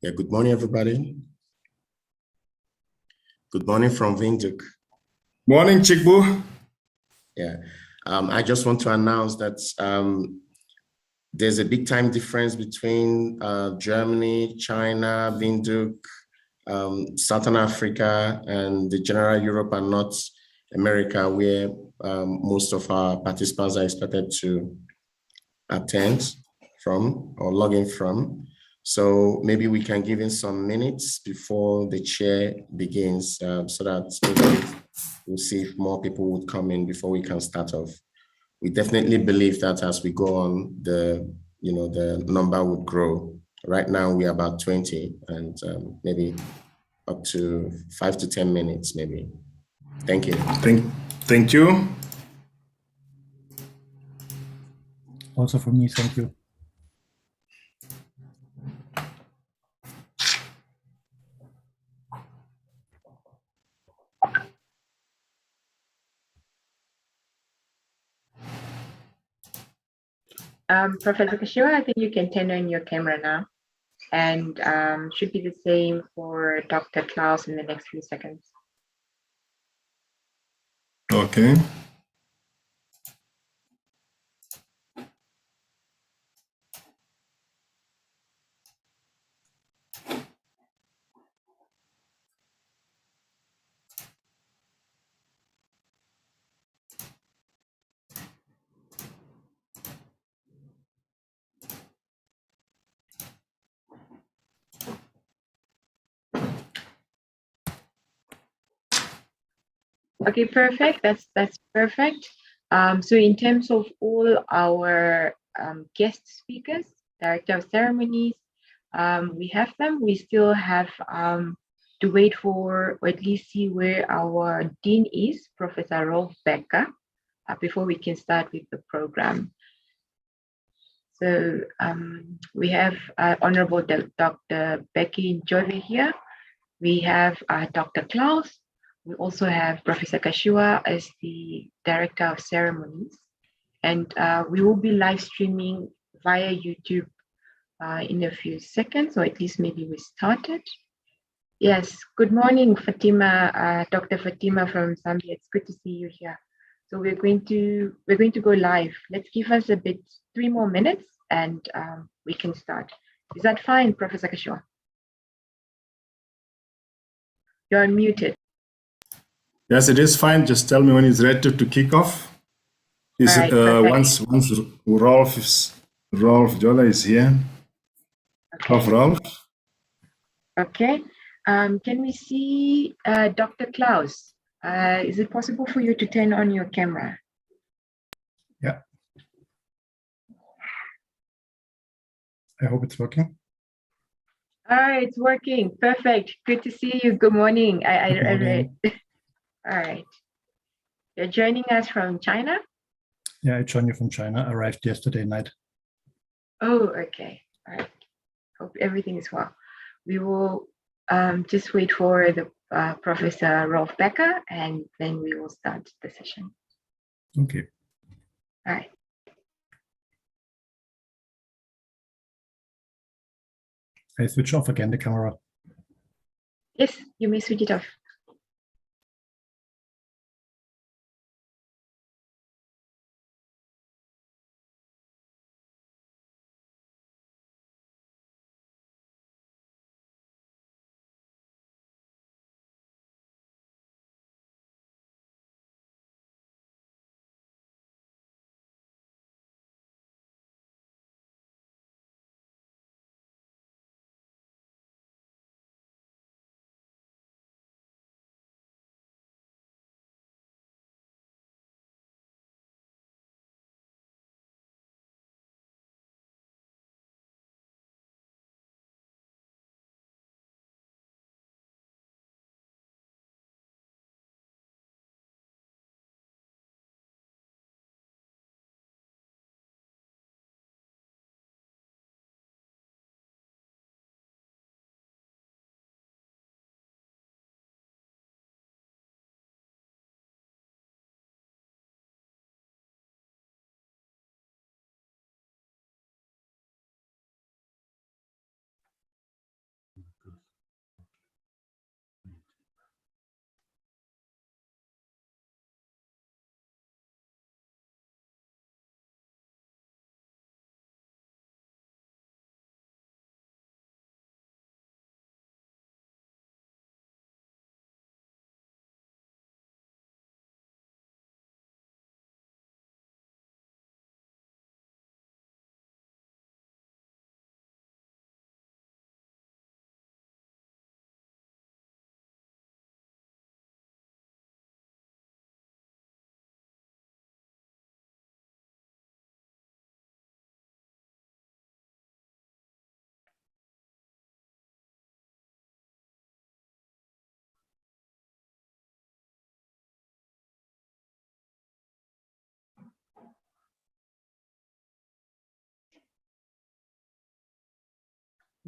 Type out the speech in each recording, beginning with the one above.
Yeah, good morning, everybody. Good morning from Windhoek. Morning, Chikbu. Yeah, I just want to announce that there's a big time difference between Germany, China, Windhoek, Southern Africa, and the general Europe and North America, where most of our participants are expected to attend from or log in from. So maybe we can give in some minutes before the chair begins so that maybe we'll see if more people would come in before we can start off. We definitely believe that as we go on, the number would grow. Right now we're about 20 and maybe up to 5 to 10 minutes, maybe. Thank you. Thank you. Also from me, thank you. Professor Kashiwa, I think you can turn on your camera now, and should be the same for Dr. Klaus in the next few seconds. Okay. Okay, perfect. That's perfect. So in terms of all our guest speakers, Director of Ceremonies, we have them. We still have to wait for, or at least see where our Dean is, Professor Rolf Becker, before we can start with the program. So we have Honorable Dr. Becky Njove here. We have Dr. Klaus. We also have Professor Kashiwa as the Director of Ceremonies. And we will be live streaming via YouTube in a few seconds, or at least maybe we started. Yes, good morning, Fatima, Dr. Fatima from Zambia. It's good to see you here. So we're going to go live. Let's give us a bit, 3 more minutes, and we can start. Is that fine, Professor Kashiwa? You're unmuted. Yes, it is fine. Just tell me when it's ready to kick off. Is Right, once Rolf Jola is here? Okay. Rolf? Okay. Can we see Dr. Klaus? Is it possible for you to turn on your camera? Yeah. I hope it's working. All right, it's working. Perfect. Good to see you. Good morning. Good morning. All right. You're joining us from China? Yeah, I joined you from China. Arrived yesterday night. Oh, okay. All right. Hope everything is well. We will just wait for the Professor Rolf Becker, and then we will start the session. Okay. All right. I switch off again the camera. Yes, you may switch it off.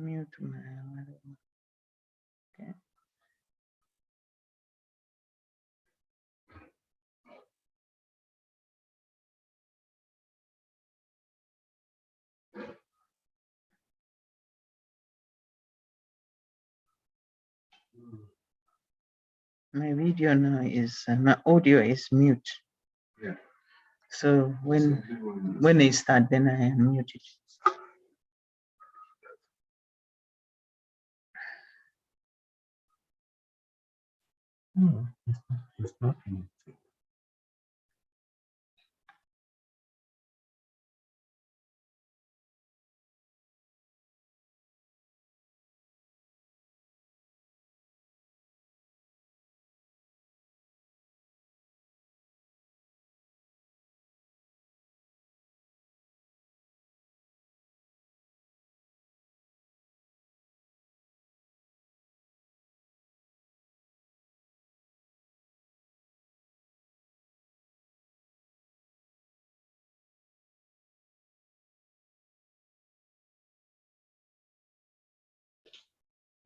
Mute my. Okay. My video now is my audio is mute. Yeah. So when they start, then I unmute it. It's not mute.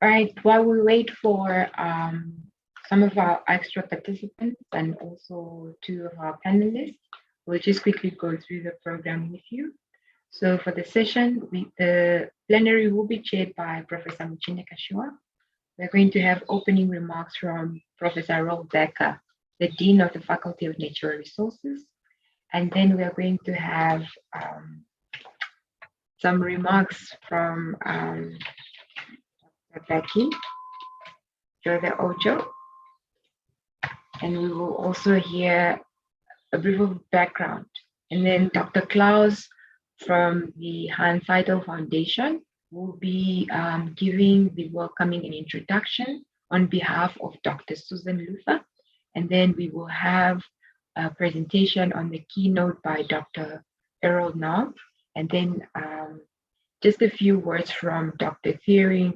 Right, while we wait for some of our extra participants and also two of our panelists, we'll just quickly go through the program with you. So for the session, the plenary will be chaired by Professor Muchine Kashua. We're going to have opening remarks from Professor Rolf Becker, the Dean of the Faculty of Natural Resources. And then we are going to have some remarks from Becky Jove Ojo. And we will also hear a brief of background. And then Dr. Klaus from the Hanns-Seidel Foundation will be giving the welcoming and introduction on behalf of Dr. Susan Luther. And then we will have a presentation on the keynote by Dr. Errol Knob. And then just a few words from Dr. Thierry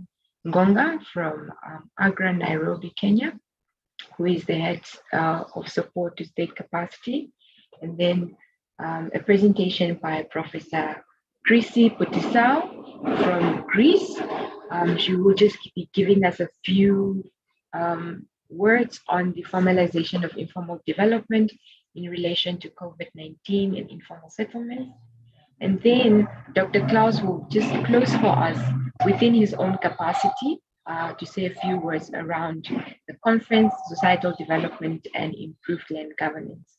Gonga from Agra, Nairobi, Kenya, who is the head of support to state capacity. And then a presentation by Professor Chrissy Putisau from Greece. She will just be giving us a few words on the formalization of informal development in relation to COVID-19 and informal settlements. And then Dr. Klaus will just close for us within his own capacity to say a few words around the conference, societal development, and improved land governance.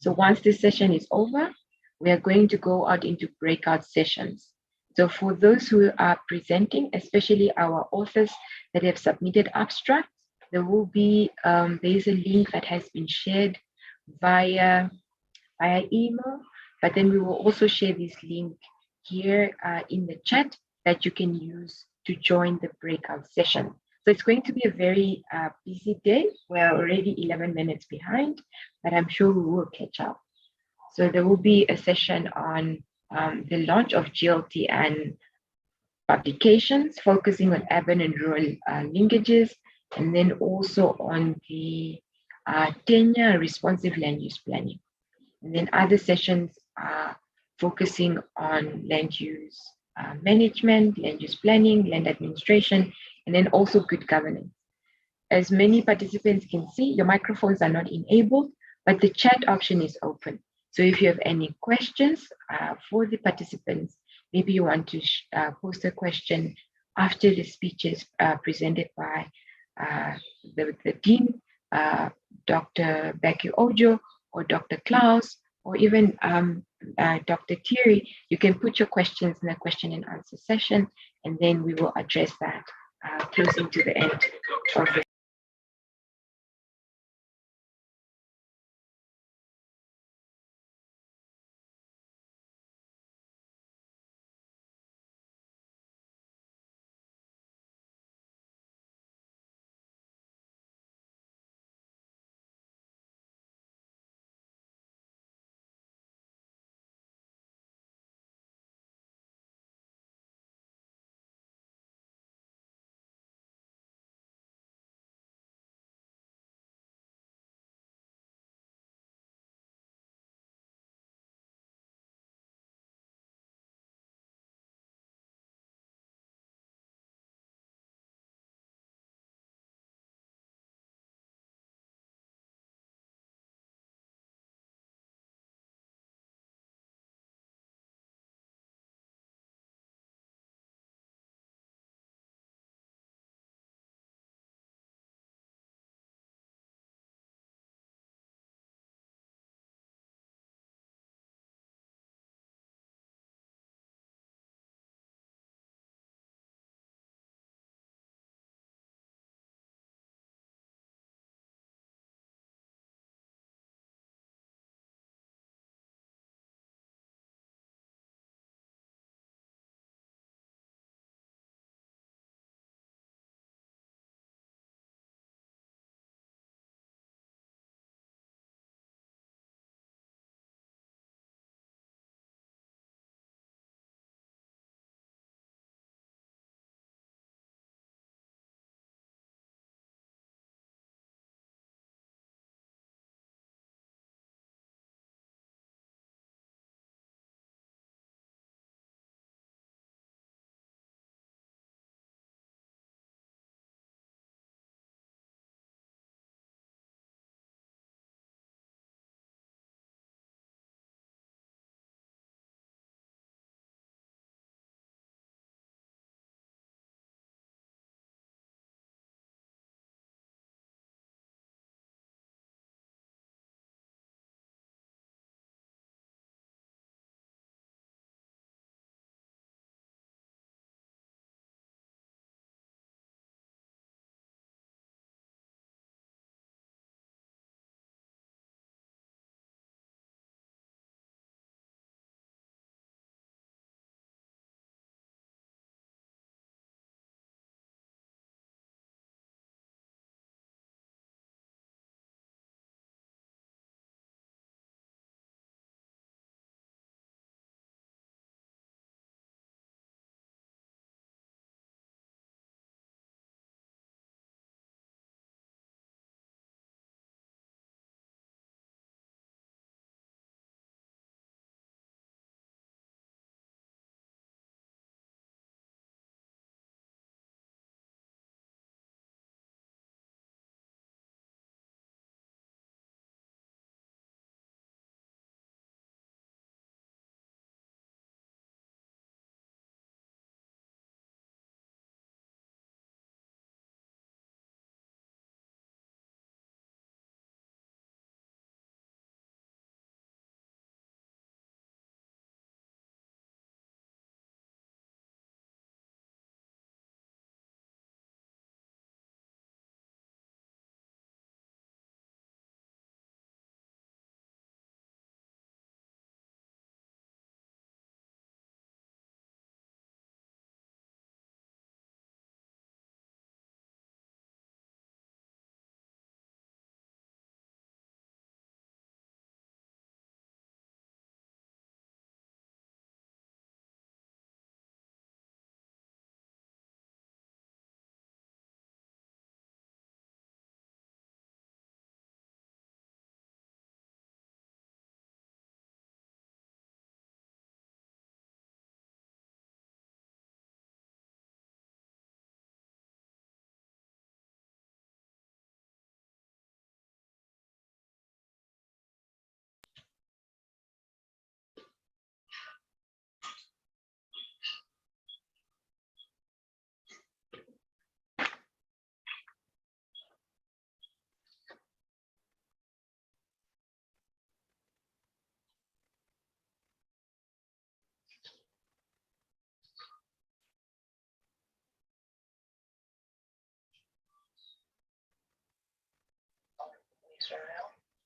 So once this session is over, we are going to go out into breakout sessions. So for those who are presenting, especially our authors that have submitted abstracts, there will be, there is a link that has been shared via email, but then we will also share this link here in the chat that you can use to join the breakout session. So it's going to be a very busy day. We're already 11 minutes behind, but I'm sure we will catch up. So there will be a session on the launch of GLT and publications, focusing on urban and rural linkages, and then also on the tenure responsive land use planning. And then other sessions are focusing on land use management, land use planning, land administration, and then also good governance. As many participants can see, your microphones are not enabled, but the chat option is open. So if you have any questions for the participants, maybe you want to post a question after the speeches presented by the Dean, Dr. Becky Ojo, or Dr. Klaus, or even Dr. Thierry, you can put your questions in the question and answer session, and then we will address that closing to the end of the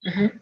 Mhm.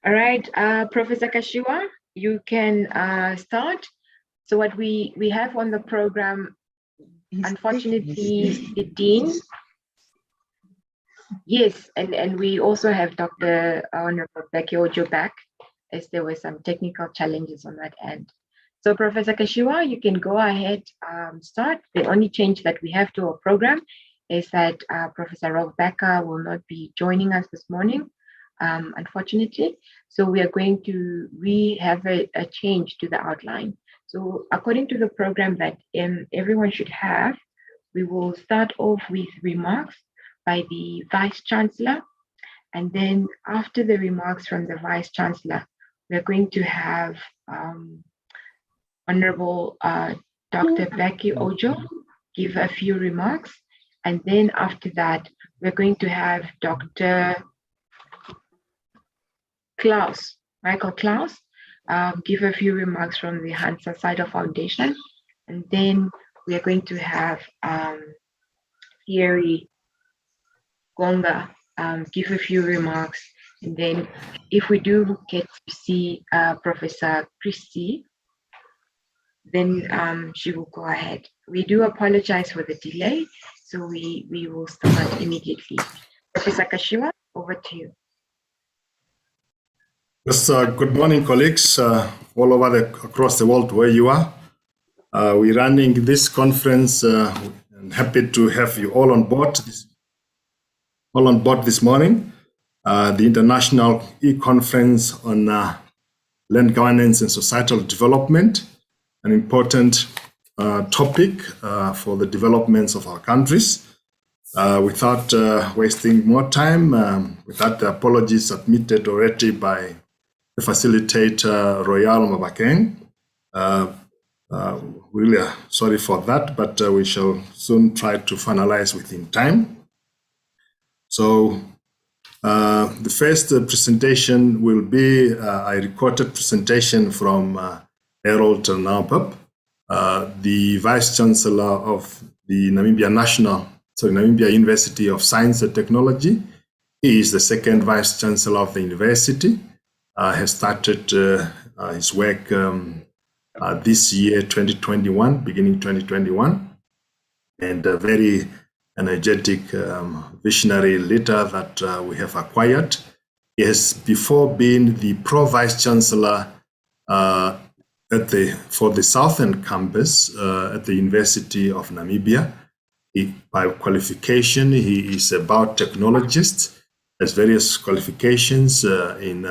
All right, Professor Kashiwa, you can start. So what we have on the program, unfortunately, the dean. Yes, and we also have Dr. Honorable Becky Ojo back, as there were some technical challenges on that end. So Professor Kashiwa, you can go ahead, start. The only change that we have to our program is that Professor Rolf Becker will not be joining us this morning, unfortunately. So we are going to have a change to the outline. So according to the program that everyone should have, we will start off with remarks by the Vice Chancellor. And then after the remarks from the Vice Chancellor, we're going to have Honorable Dr. Becky Ojo give a few remarks. And then after that, we're going to have Dr. Michael Klaus, give a few remarks from the Hanns-Seidel Foundation. And then we are going to have Thierry Gonga give a few remarks. And then if we do get to see Professor Christie, then she will go ahead. We do apologize for the delay, so we will start immediately. Professor Kashiwa, over to you. Yes, good morning, colleagues, all over across the world where you are. We're running this conference and happy to have you all on board this morning. The International E-Conference on Land Governance and Societal Development, an important topic for the developments of our countries. Without wasting more time, without the apologies submitted already by the facilitator, Royal Mabakeng. Really sorry for that, but we shall soon try to finalize within time. So the first presentation will be a recorded presentation from Harold Naupap, the Vice Chancellor of the Namibia University of Science and Technology. He is the second Vice Chancellor of the university. Has started his work this year, 2021, beginning 2021, and a very energetic, visionary leader that we have acquired. He has before been the Pro-Vice Chancellor for the Southern Campus at the University of Namibia. By qualification, he is a biotechnologist, has various qualifications in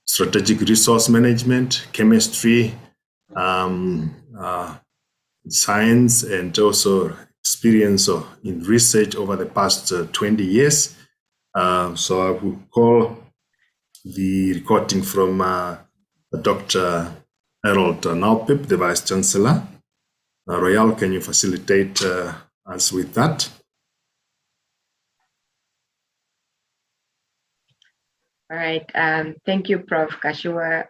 strategic resource management, chemistry, science, and also experience in research over the past 20 years. So I will call the recording from Dr. Harold Naupap, the Vice Chancellor. Royal, can you facilitate us with that? All right, thank you, Prof. Kashiwa.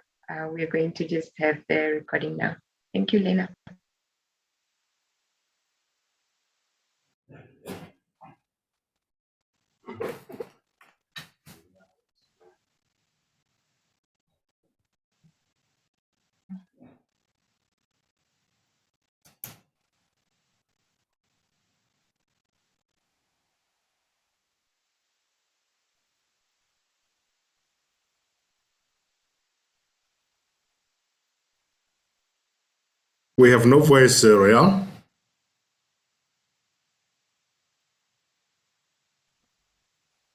We're going to just have the recording now. Thank you, Lena. We have no voice, Royal.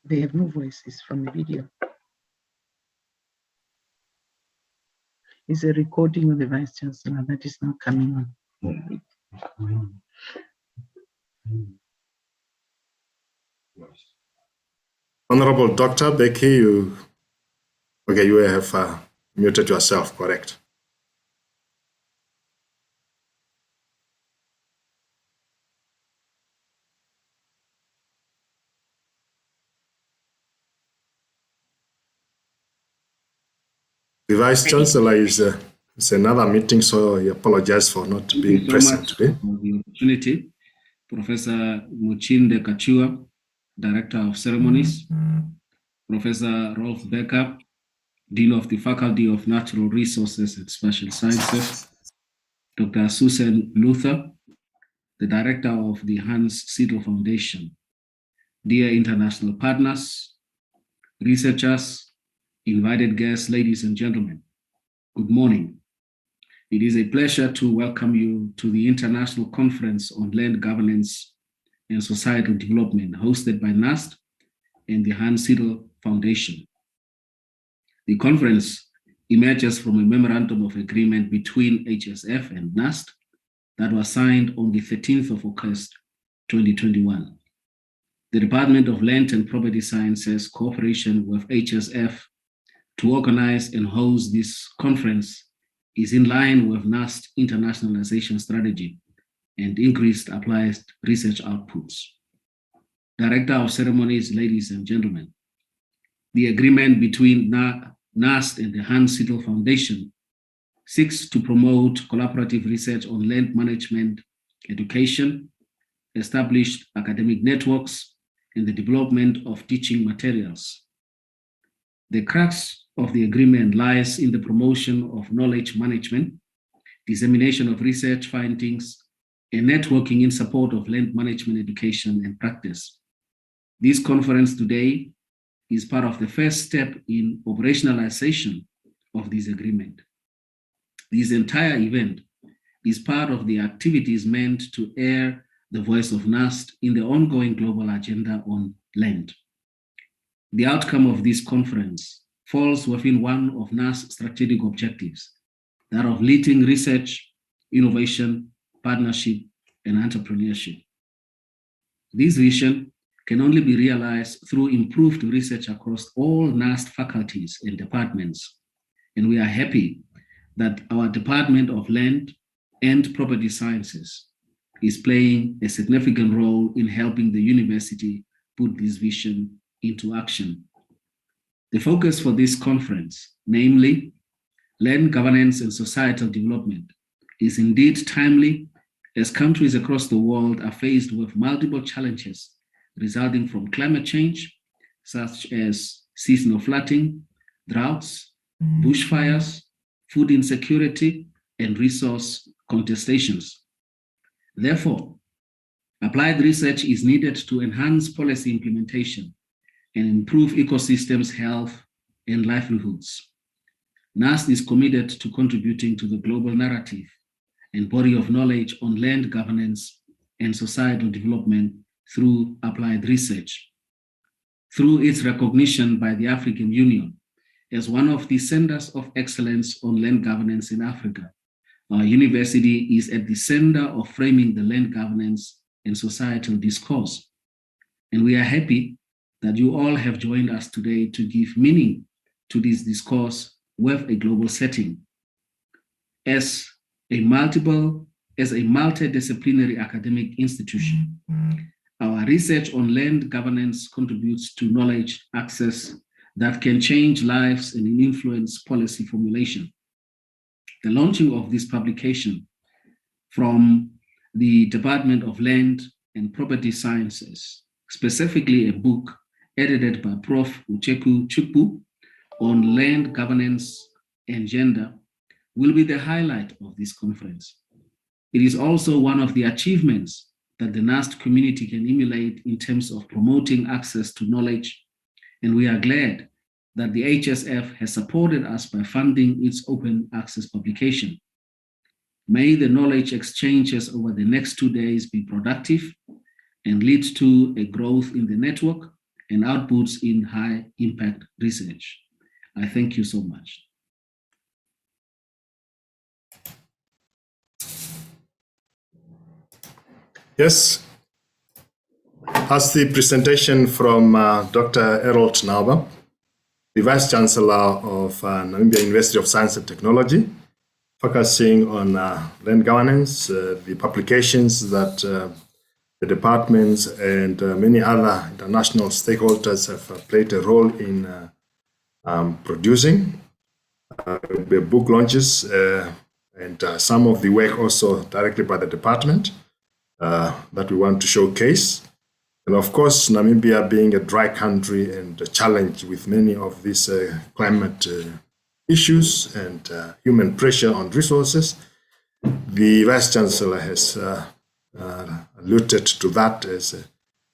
They have no voices from the video. It's a recording of the Vice Chancellor that is not coming on. Honorable Dr. Becky, you have muted yourself, correct? The Vice Chancellor is another meeting, so I apologize for not being present today. For the opportunity, Professor Muchinde Kachua, Director of Ceremonies, Professor Rolf Becker, Dean of the Faculty of Natural Resources and Special Sciences, Dr. Susan Luther, the Director of the Hanns-Seidel Foundation, dear international partners, researchers, invited guests, ladies and gentlemen, good morning. It is a pleasure to welcome you to the International Conference on Land Governance and Societal Development hosted by NAST and the Hanns-Seidel Foundation. The conference emerges from a memorandum of agreement between HSF and NAST that was signed on the 13th of August, 2021. The Department of Land and Property Sciences cooperation with HSF to organize and host this conference is in line with NAST internationalization strategy and increased applied research outputs. Director of Ceremonies, ladies and gentlemen, the agreement between NAST and the Hanns-Seidel Foundation seeks to promote collaborative research on land management, education, establish academic networks, and the development of teaching materials. The crux of the agreement lies in the promotion of knowledge management, dissemination of research findings, and networking in support of land management education and practice. This conference today is part of the first step in operationalization of this agreement. This entire event is part of the activities meant to air the voice of NAST in the ongoing global agenda on land. The outcome of this conference falls within one of NAST's strategic objectives, that of leading research, innovation, partnership, and entrepreneurship. This vision can only be realized through improved research across all NAST faculties and departments, and we are happy that our Department of Land and Property Sciences is playing a significant role in helping the university put this vision into action. The focus for this conference, namely land governance and societal development, is indeed timely as countries across the world are faced with multiple challenges resulting from climate change, such as seasonal flooding, droughts, bushfires, food insecurity, and resource contestations. Therefore, applied research is needed to enhance policy implementation and improve ecosystems' health and livelihoods. NAST is committed to contributing to the global narrative and body of knowledge on land governance and societal development through applied research. Through its recognition by the African Union as one of the centers of excellence on land governance in Africa, our university is at the center of framing the land governance and societal discourse. And we are happy that you all have joined us today to give meaning to this discourse with a global setting. As a multidisciplinary academic institution, our research on land governance contributes to knowledge access that can change lives and influence policy formulation. The launching of this publication from the Department of Land and Property Sciences, specifically a book edited by Prof. Ucheku Chukwu on land governance and gender, will be the highlight of this conference. It is also one of the achievements that the NAST community can emulate in terms of promoting access to knowledge, and we are glad that the HSF has supported us by funding its open access publication. May the knowledge exchanges over the next 2 days be productive and lead to a growth in the network and outputs in high impact research. I thank you so much. Yes, as the presentation from Dr. Harold Nauber, the Vice Chancellor of Namibia University of Science and Technology, focusing on land governance, the publications that the departments and many other international stakeholders have played a role in producing, the book launches, and some of the work also directly by the department that we want to showcase. And of course, Namibia being a dry country and a challenge with many of these climate issues and human pressure on resources, the Vice Chancellor has alluded to that as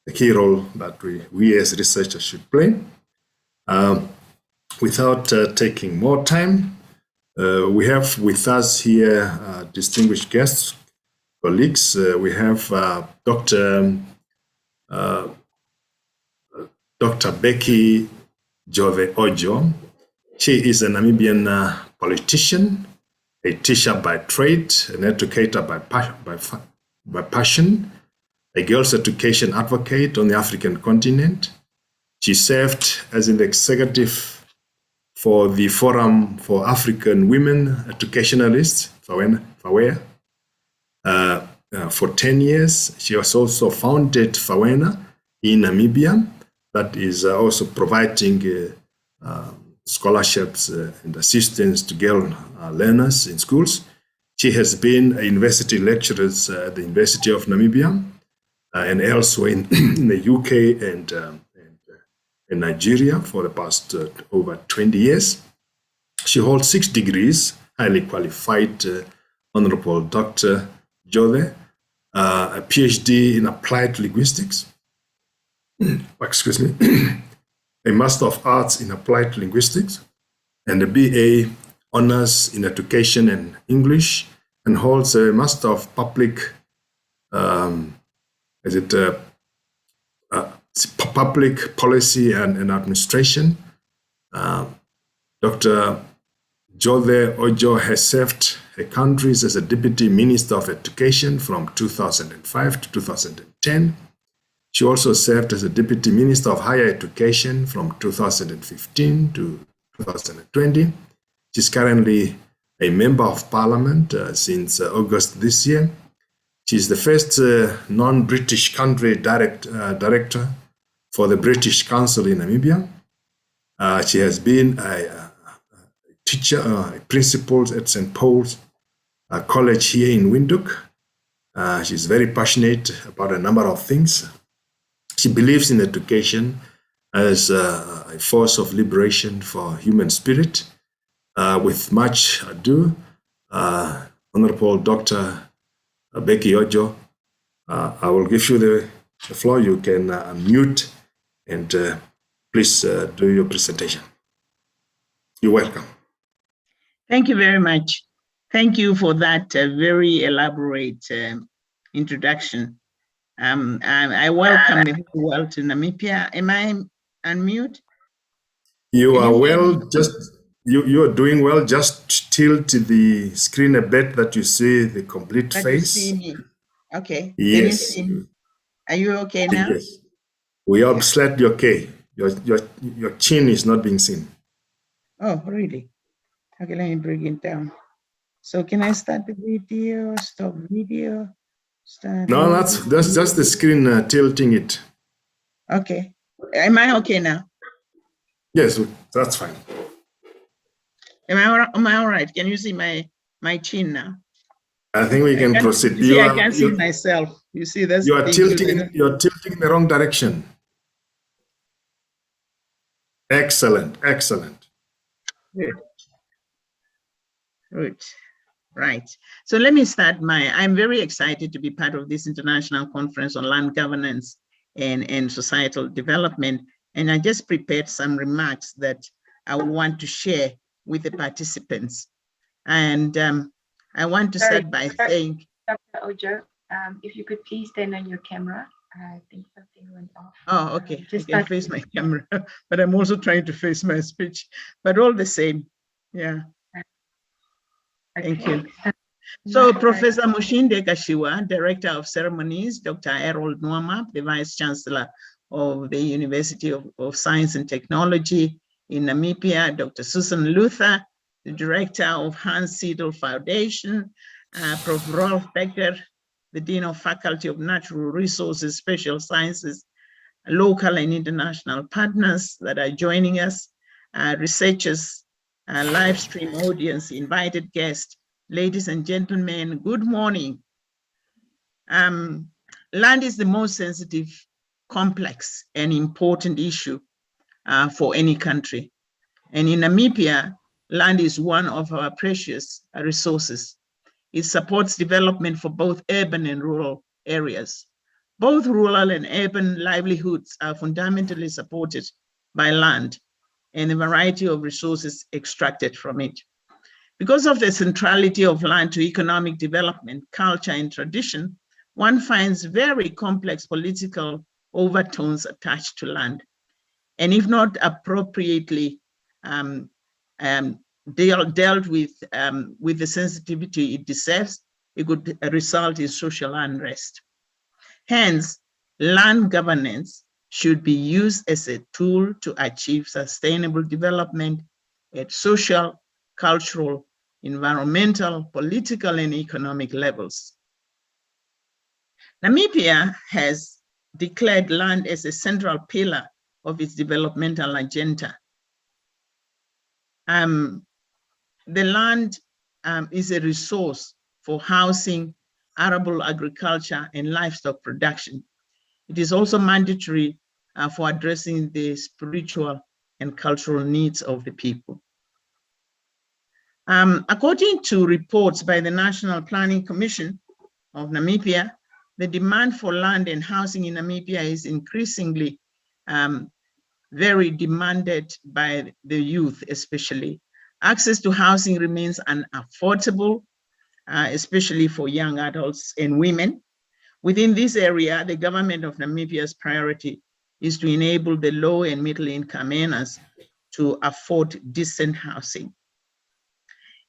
a key role that we as researchers should play. Without taking more time, we have with us here distinguished guests, colleagues. We have Dr. Becky Jove Ojo. She is a Namibian politician, a teacher by trade, an educator by passion, a girls' education advocate on the African continent. She served as an executive for the Forum for African Women Educationalists, FAWEA, for 10 years. She has also founded FAWENA in Namibia, that is also providing scholarships and assistance to girl learners in schools. She has been a university lecturer at the University of Namibia and elsewhere in the UK and in Nigeria for the past over 20 years. She holds 6 degrees, highly qualified Honorable Dr. Jode, a PhD in applied linguistics, excuse me, a Master of Arts in Applied Linguistics, and a BA Honors in Education and English, and holds a Master of Public Public Policy and Administration. Dr. Jove Ojo has served her countries as a Deputy Minister of Education from 2005 to 2010. She also served as a Deputy Minister of Higher Education from 2015 to 2020. She's currently a Member of Parliament since August this year. She's the first non-British country director for the British Council in Namibia. She has been a teacher, a principal at St. Paul's College here in Windhoek. She's very passionate about a number of things. She believes in education as a force of liberation for human spirit. With much ado, Honorable Dr. Becky Ojo, I will give you the floor. You can unmute and please do your presentation. You're welcome. Thank you very much. Thank you for that very elaborate introduction. I welcome the whole world to Namibia. Am I unmute? You are well, you are doing well. Just tilt the screen a bit that you see the complete face. You see me. Okay. Yes. Can you see me? Are you okay now? Yes. We are slightly okay. Your chin is not being seen. Oh, really? Okay, let me bring it down. So can I start the video? Stop video? Start. No, that's just the screen tilting it. Okay. Am I okay now? Yes, that's fine. Am I all right? Can you see my chin now? I think we can proceed. See, I can see myself. You see, that's you are tilting. You're tilting in the wrong direction. Excellent, excellent. Good. Good. Right. So let me start I'm very excited to be part of this international conference on land governance and societal development. And I just prepared some remarks that I want to share with the participants. And I want to start by saying, Dr. Ojo, if you could please turn on your camera. I think something went off. Oh, okay. I can face my camera, but I'm also trying to face my speech, but all the same. Yeah. Okay. Thank you. So Professor Mushinde Kashiwa, Director of Ceremonies, Dr. Harold Nwama, the Vice Chancellor of the University of Science and Technology in Namibia, Dr. Susan Luther, the Director of Hanns-Seidel Foundation, Prof. Rolf Becker, the Dean of Faculty of Natural Resources, Special Sciences, local and international partners that are joining us, researchers, live stream audience, invited guests, ladies and gentlemen, good morning. Land is the most sensitive complex and important issue for any country. And in Namibia, land is one of our precious resources. It supports development for both urban and rural areas. Both rural and urban livelihoods are fundamentally supported by land and a variety of resources extracted from it. Because of the centrality of land to economic development, culture, and tradition, one finds very complex political overtones attached to land. And if not appropriately dealt with the sensitivity it deserves, it could result in social unrest. Hence, land governance should be used as a tool to achieve sustainable development at social, cultural, environmental, political, and economic levels. Namibia has declared land as a central pillar of its developmental agenda. The land is a resource for housing, arable agriculture, and livestock production. It is also mandatory for addressing the spiritual and cultural needs of the people. According to reports by the National Planning Commission of Namibia, the demand for land and housing in Namibia is increasingly very demanded by the youth, especially. Access to housing remains unaffordable, especially for young adults and women. Within this area, the government of Namibia's priority is to enable the low and middle income earners to afford decent housing.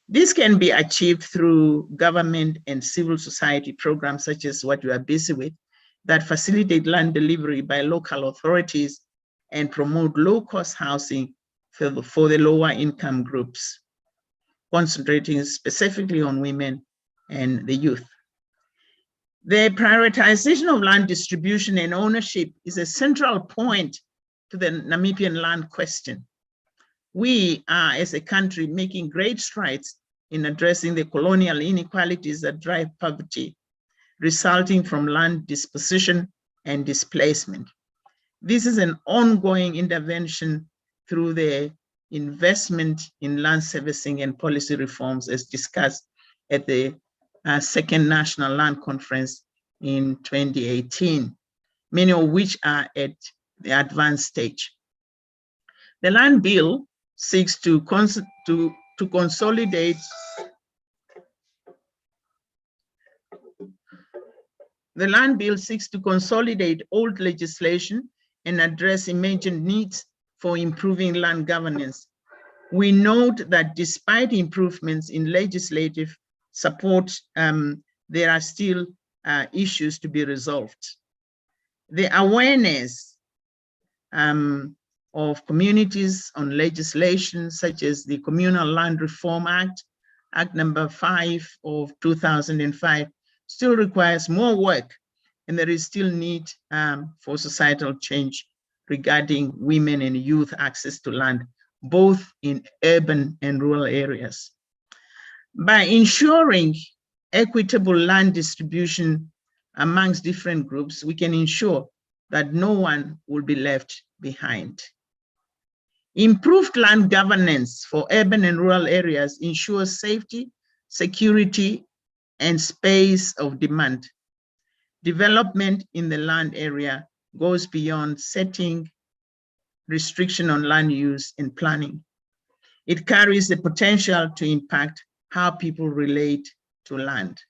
This can be achieved through government and civil society programs such as what we are busy with that facilitate land delivery by local authorities and promote low-cost housing for the lower income groups, concentrating specifically on women and the youth. The prioritization of land distribution and ownership is a central point to the Namibian land question. We are, as a country, making great strides in addressing the colonial inequalities that drive poverty, resulting from land disposition and displacement. This is an ongoing intervention through the investment in land servicing and policy reforms as discussed at the Second National Land Conference in 2018, many of which are at the advanced stage. The Land Bill seeks to consolidate old legislation and address emergent needs for improving land governance. We note that despite improvements in legislative support, there are still issues to be resolved. The awareness of communities on legislation such as the Communal Land Reform Act, Act number 5 of 2005, still requires more work, and there is still need for societal change regarding women and youth access to land, both in urban and rural areas. By ensuring equitable land distribution amongst different groups, we can ensure that no one will be left behind. Improved land governance for urban and rural areas ensures safety, security, and space of demand. Development in the land area goes beyond setting restriction on land use and planning. It carries the potential to impact how people relate to land.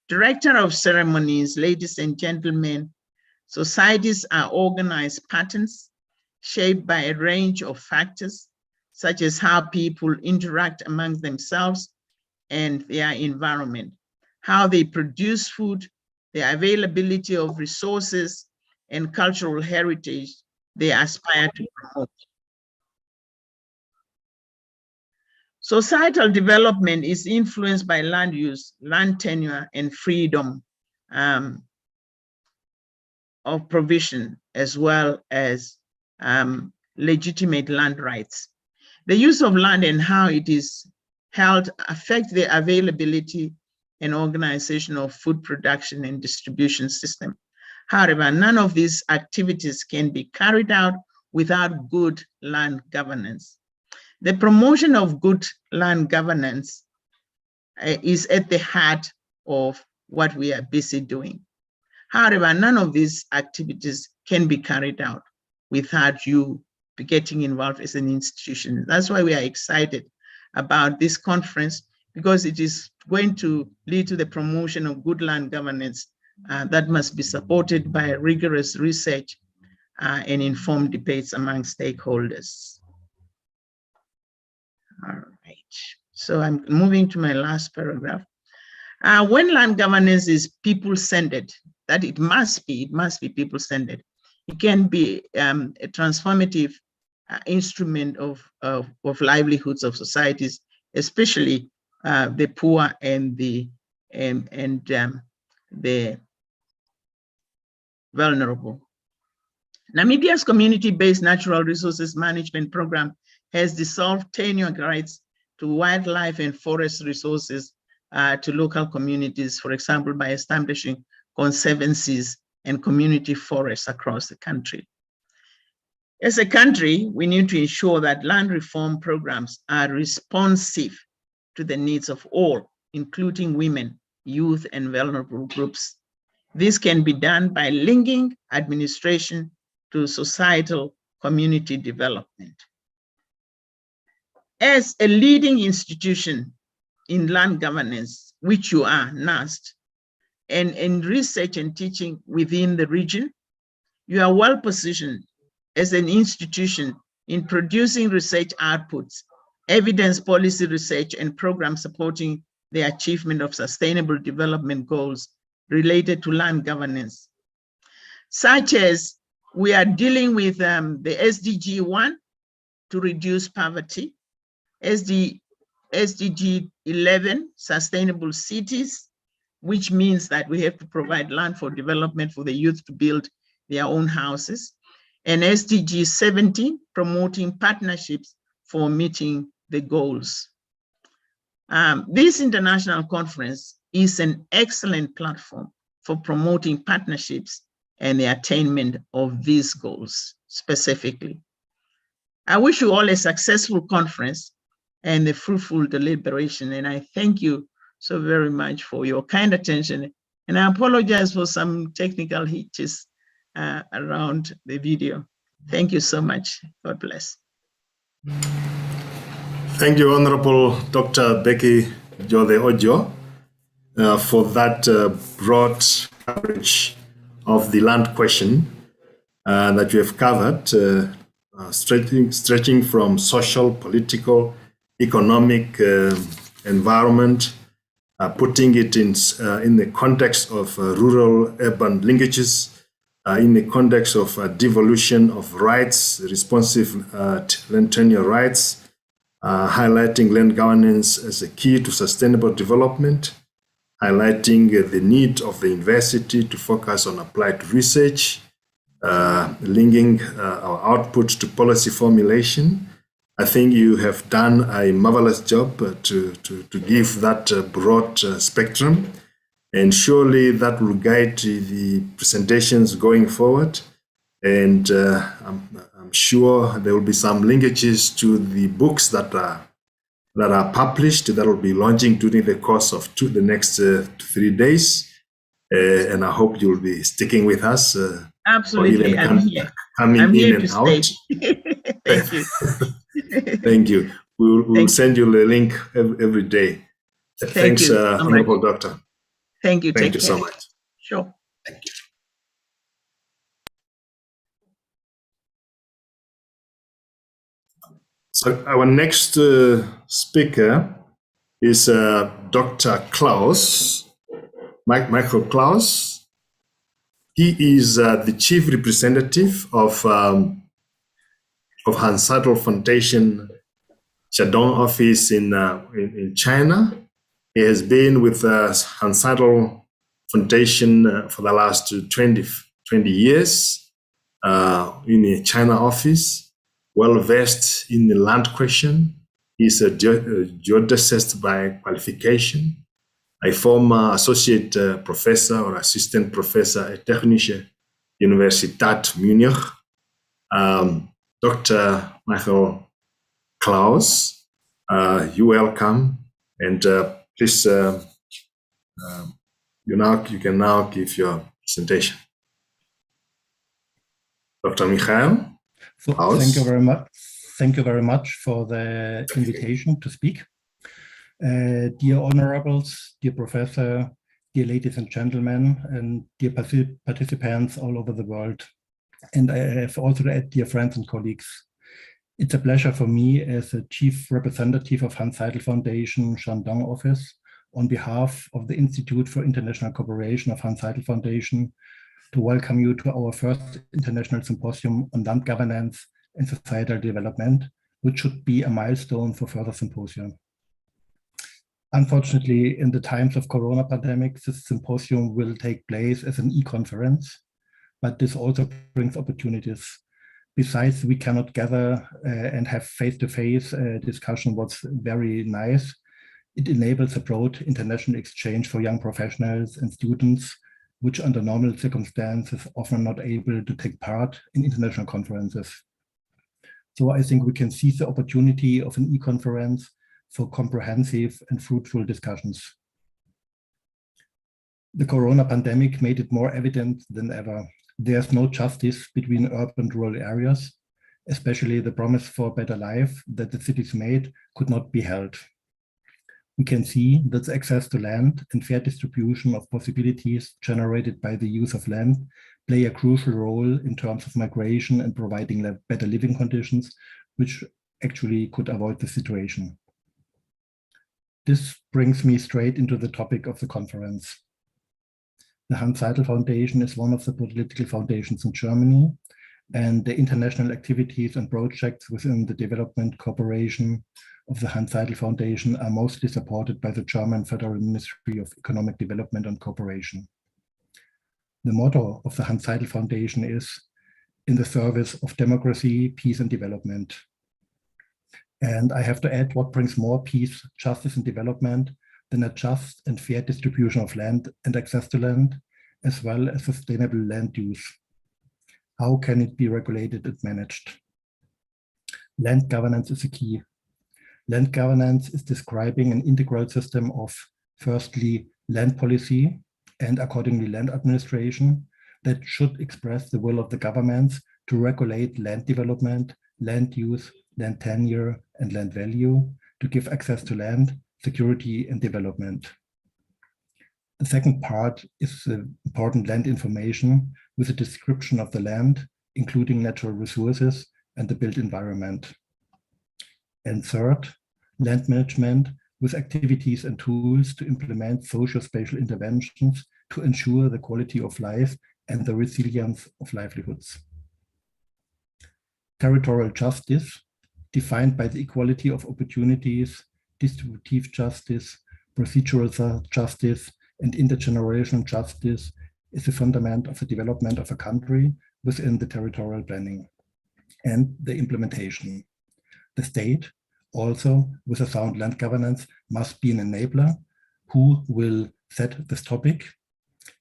Director of Ceremonies, ladies and gentlemen, societies are organized patterns shaped by a range of factors, such as how people interact among themselves and their environment, how they produce food, the availability of resources, and cultural heritage they aspire to promote. Societal development is influenced by land use, land tenure, and freedom of provision, as well as legitimate land rights. The use of land and how it is held affect the availability and organization of food production and distribution system. However, none of these activities can be carried out without good land governance. The promotion of good land governance is at the heart of what we are busy doing. However, none of these activities can be carried out without you getting involved as an institution. That's why we are excited about this conference, because it is going to lead to the promotion of good land governance that must be supported by rigorous research and informed debates among stakeholders. All right, so I'm moving to my last paragraph. When land governance is people-centered, that it must be people-centered. It can be a transformative instrument of livelihoods of societies, especially the poor and the vulnerable. Namibia's community-based natural resources management program has dissolved tenure rights to wildlife and forest resources to local communities, for example, by establishing conservancies and community forests across the country. As a country, we need to ensure that land reform programs are responsive to the needs of all, including women, youth, and vulnerable groups. This can be done by linking administration to societal community development. As a leading institution in land governance, which you are, NAST, and in research and teaching within the region, you are well positioned as an institution in producing research outputs, evidence policy research, and programs supporting the achievement of sustainable development goals related to land governance, such as we are dealing with the SDG 1 to reduce poverty, SDG 11, sustainable cities, which means that we have to provide land for development for the youth to build their own houses, and SDG 17, promoting partnerships for meeting the goals. This international conference is an excellent platform for promoting partnerships and the attainment of these goals specifically. I wish you all a successful conference and a fruitful deliberation, and I thank you so very much for your kind attention. And I apologize for some technical hitches around the video. Thank you so much. God bless. Thank you, Honorable Dr. Becky Jode Ojo, for that broad coverage of the land question that you have covered, stretching from social, political, economic environment, putting it in the context of rural-urban linkages, in the context of devolution of rights, responsive land tenure rights, highlighting land governance as a key to sustainable development, highlighting the need of the university to focus on applied research, linking our output to policy formulation. I think you have done a marvelous job to give that broad spectrum, and surely that will guide the presentations going forward. And I'm sure there will be some linkages to the books that are published that will be launching during the course of the next 3 days. And I hope you'll be sticking with us. Absolutely, I'm here. Coming I'm here in and to out. stay. Thank you. Thank you. We'll send you the link every day. Thanks, you, Honorable Doctor. Thank you. Thank Take you care. so much. Sure. Thank you. So our next speaker is Dr. Klaus, Michael Klaus. He is the chief representative of Hanns-Seidel Foundation Shandong office in China. He has been with Hanns-Seidel Foundation for the last 20 years in the China office, well versed in the land question. He's a geodesist by qualification, a former associate professor or assistant professor at Technische Universität Munich, Dr. Michael Klaus. You're welcome, and please, you can now give your presentation. Dr. Michael. So thank you very much. Thank you very much for the invitation to speak. Dear honorables, dear professor, dear ladies and gentlemen, and dear participants all over the world. And I have also to add, dear friends and colleagues. It's a pleasure for me as a chief representative of Hanns-Seidel Foundation, Shandong office, on behalf of the Institute for International Cooperation of Hanns-Seidel Foundation, to welcome you to our first international symposium on land governance and societal development, which should be a milestone for further symposia. Unfortunately, in the times of Corona pandemic, this symposium will take place as an e-conference, but this also brings opportunities. Besides, we cannot gather and have face-to-face discussion, what's very nice. It enables a broad international exchange for young professionals and students, which under normal circumstances often not able to take part in international conferences. So I think we can seize the opportunity of an e-conference for comprehensive and fruitful discussions. The Corona pandemic made it more evident than ever. There's no justice between urban and rural areas, especially the promise for a better life that the cities made could not be held. We can see that access to land and fair distribution of possibilities generated by the use of land play a crucial role in terms of migration and providing better living conditions, which actually could avoid the situation. This brings me straight into the topic of the conference. The Hanns-Seidel Foundation is one of the political foundations in Germany, and the international activities and projects within the development cooperation of the Hanns-Seidel Foundation are mostly supported by the German Federal Ministry of Economic Development and Cooperation. The motto of the Hanns-Seidel Foundation is "In the service of democracy, peace and development." And I have to add, what brings more peace, justice and development than a just and fair distribution of land and access to land, as well as sustainable land use? How can it be regulated and managed? Land governance is a key. Land governance is describing an integral system of, firstly, land policy and accordingly land administration that should express the will of the governments to regulate land development, land use, land tenure, and land value, to give access to land, security, and development. The second part is the important land information with a description of the land, including natural resources and the built environment. And third, land management with activities and tools to implement socio-spatial interventions to ensure the quality of life and the resilience of livelihoods. Territorial justice, defined by the equality of opportunities, distributive justice, procedural justice, and intergenerational justice, is the fundament of the development of a country within the territorial planning and the implementation. The state, also with a sound land governance, must be an enabler who will set this topic.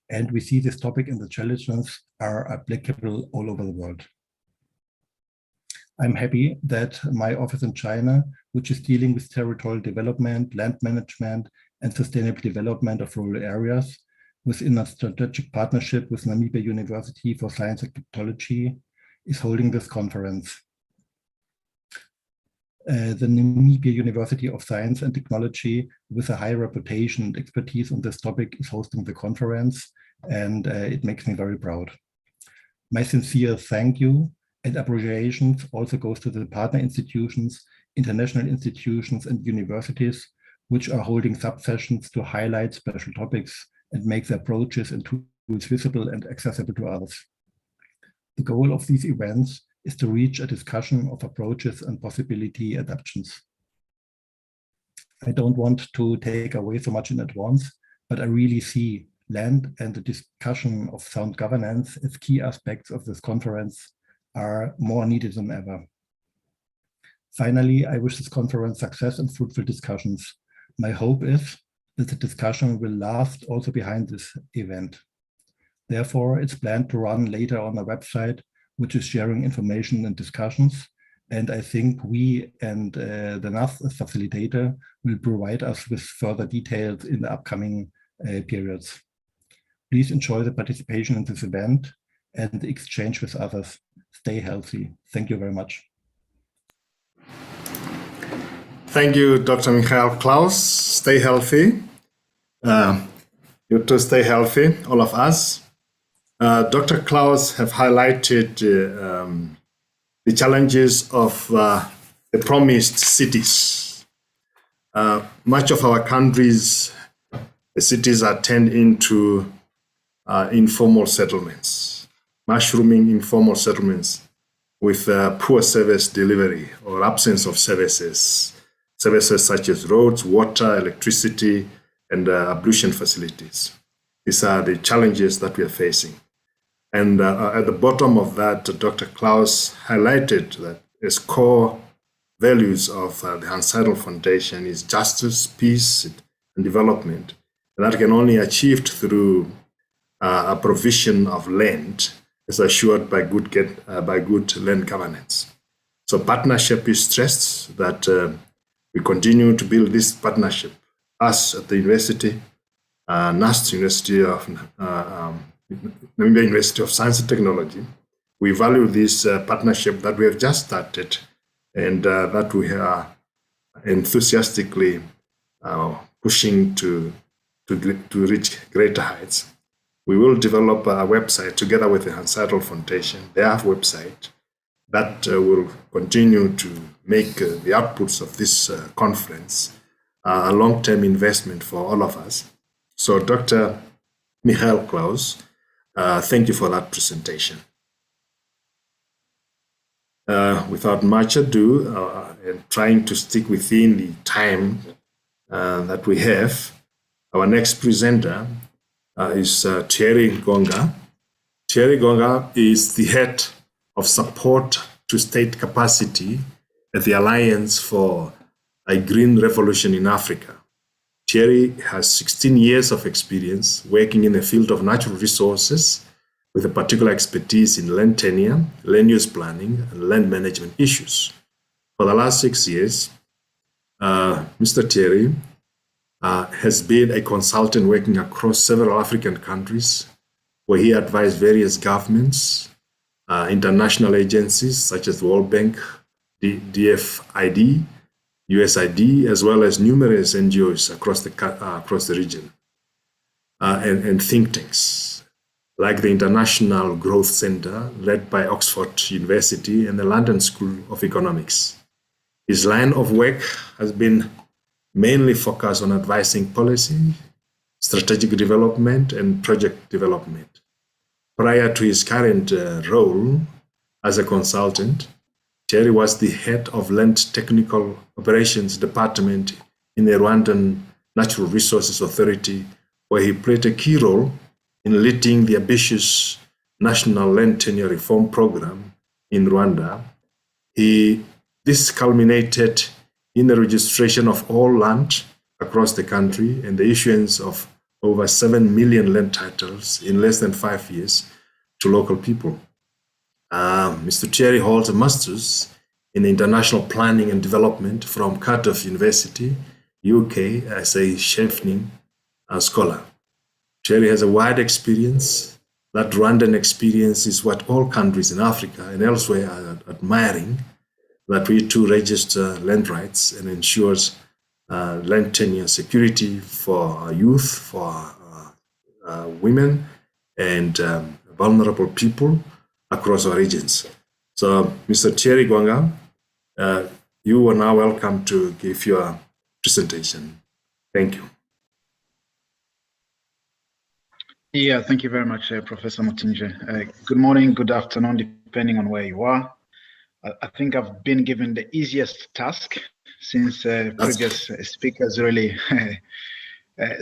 And we see this topic and the challenges are applicable all over the world. I'm happy that my office in China, which is dealing with territorial development, land management, and sustainable development of rural areas, within a strategic partnership with Namibia University for Science and Technology, is holding this conference. The Namibia University of Science and Technology, with a high reputation and expertise on this topic, is hosting the conference, and it makes me very proud. My sincere thank you and appreciations also goes to the partner institutions, international institutions, and universities, which are holding sub-sessions to highlight special topics and make the approaches and tools visible and accessible to others. The goal of these events is to reach a discussion of approaches and possibility adaptations. I don't want to take away so much in advance, but I really see land and the discussion of sound governance as key aspects of this conference are more needed than ever. Finally, I wish this conference success and fruitful discussions. My hope is that the discussion will last also behind this event. Therefore, it's planned to run later on a website, which is sharing information and discussions. And I think we and the NAS facilitator will provide us with further details in the upcoming periods. Please enjoy the participation in this event and the exchange with others. Stay healthy. Thank you very much. Thank you, Dr. Michael Klaus. Stay healthy. You too stay healthy, all of us. Dr. Klaus have highlighted the challenges of the promised cities. Much of our countries, the cities are turned into informal settlements, mushrooming informal settlements with poor service delivery or absence of services such as roads, water, electricity, and ablution facilities. These are the challenges that we are facing. And at the bottom of that, Dr. Klaus highlighted that as core values of the Hanns-Seidel Foundation is justice, peace, and development. And that can only be achieved through a provision of land as assured by good land governance. So partnership is stressed, that we continue to build this partnership. Us at the university, NAST University of Namibia University of Science and Technology, we value this partnership that we have just started and that we are enthusiastically pushing to reach greater heights. We will develop a website together with the Hanns-Seidel Foundation, their website, that will continue to make the outputs of this conference a long-term investment for all of us. So Dr. Michael Klaus, thank you for that presentation. Without much ado, and trying to stick within the time that we have, our next presenter is Thierry Gonga. Thierry Gonga is the head of support to state capacity at the Alliance for a Green Revolution in Africa. Thierry has 16 years of experience working in the field of natural resources with a particular expertise in land tenure, land use planning, and land management issues. For the last 6 years, Mr. Thierry has been a consultant working across several African countries where he advised various governments, international agencies such as the World Bank, DFID, USID, as well as numerous NGOs across the region, and think tanks like the International Growth Center led by Oxford University and the London School of Economics. His line of work has been mainly focused on advising policy, strategic development, and project development. Prior to his current role as a consultant, Thierry was the head of Land Technical Operations Department in the Rwandan Natural Resources Authority, where he played a key role in leading the ambitious National Land Tenure Reform Program in Rwanda. This culminated in the registration of all land across the country and the issuance of over 7 million land titles in less than 5 years to local people. Mr. Thierry holds a master's in international planning and development from Cardiff University, UK, as a Chevening scholar. Thierry has a wide experience. That Rwandan experience is what all countries in Africa and elsewhere are admiring, that we too register land rights and ensures land tenure security for our youth, for women, and vulnerable people across our regions. So, Mr. Thierry Gonga, you are now welcome to give your presentation. Thank you. Yeah, thank you very much, Professor Mutinje. Good morning, good afternoon, depending on where you are. I think I've been given the easiest task since previous speakers really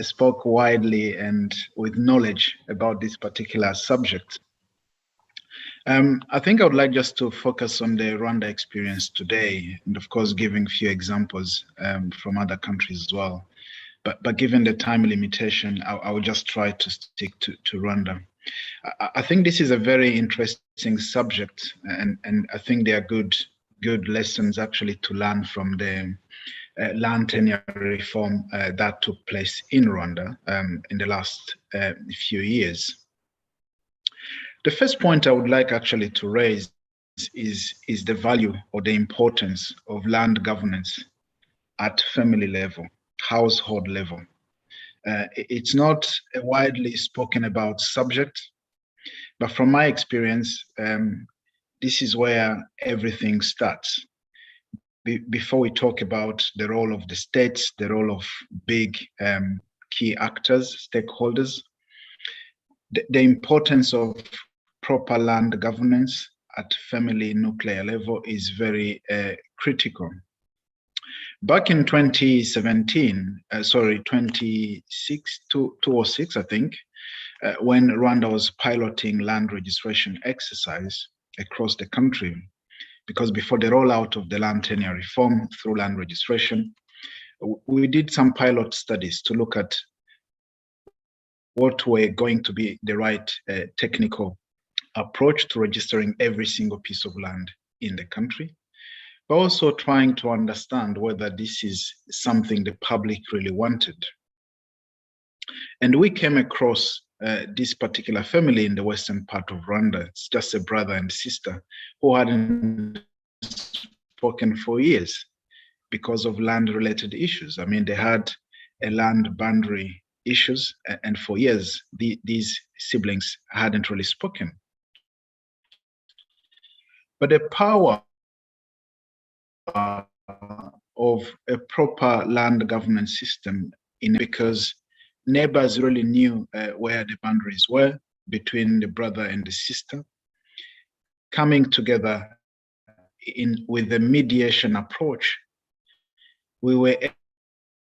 spoke widely and with knowledge about this particular subject. I think I would like just to focus on the Rwanda experience today, and of course, giving a few examples from other countries as well. But given the time limitation, I will just try to stick to Rwanda. I think this is a very interesting subject, and I think there are good lessons actually to learn from the land tenure reform that took place in Rwanda in the last few years. The first point I would like actually to raise is the value or the importance of land governance at family level, household level. It's not a widely spoken about subject, but from my experience, this is where everything starts. Before we talk about the role of the states, the role of big key actors, stakeholders, the importance of proper land governance at family nuclear level is very critical. Back in 2017, 2006, I think, when Rwanda was piloting land registration exercise across the country, because before the rollout of the land tenure reform through land registration, we did some pilot studies to look at what were going to be the right technical approach to registering every single piece of land in the country, but also trying to understand whether this is something the public really wanted. And we came across this particular family in the western part of Rwanda. It's just a brother and sister who hadn't spoken for years because of land-related issues. I mean, they had a land boundary issues, and for years, these siblings hadn't really spoken. But the power of a proper land governance system, because neighbors really knew where the boundaries were between the brother and the sister, coming together with the mediation approach, we were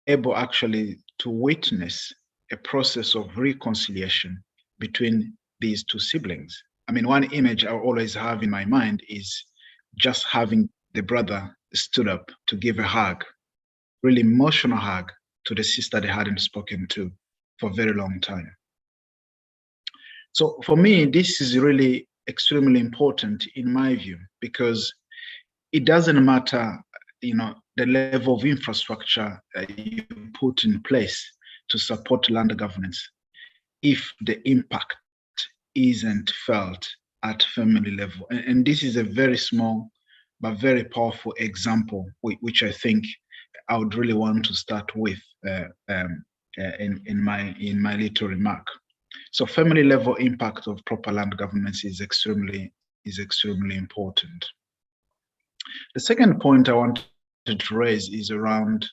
able actually to witness a process of reconciliation between these two siblings. I mean, one image I always have in my mind is just having the brother stood up to give a hug, really emotional hug to the sister they hadn't spoken to for a very long time. So for me, this is really extremely important in my view, because it doesn't matter, the level of infrastructure you put in place to support land governance if the impact isn't felt at family level. And this is a very small but very powerful example, which I think I would really want to start with in my little remark. So family level impact of proper land governance is extremely important. The second point I wanted to raise is around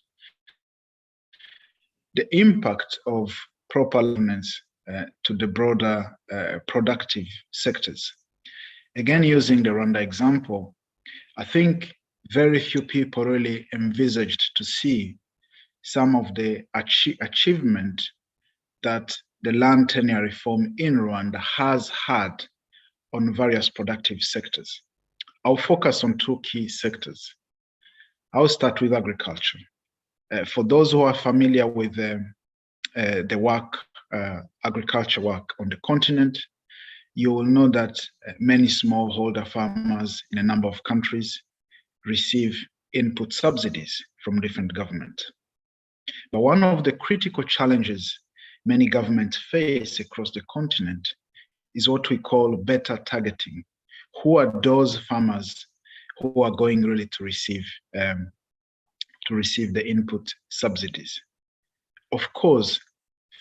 the impact of proper governance to the broader productive sectors. Again, using the Rwanda example, I think very few people really envisaged to see some of the achievement that the land tenure reform in Rwanda has had on various productive sectors. I'll focus on two key sectors. I'll start with agriculture. For those who are familiar with the work, agriculture work on the continent, you will know that many smallholder farmers in a number of countries receive input subsidies from different governments. But one of the critical challenges many governments face across the continent is what we call better targeting. Who are those farmers who are going really to receive the input subsidies? Of course,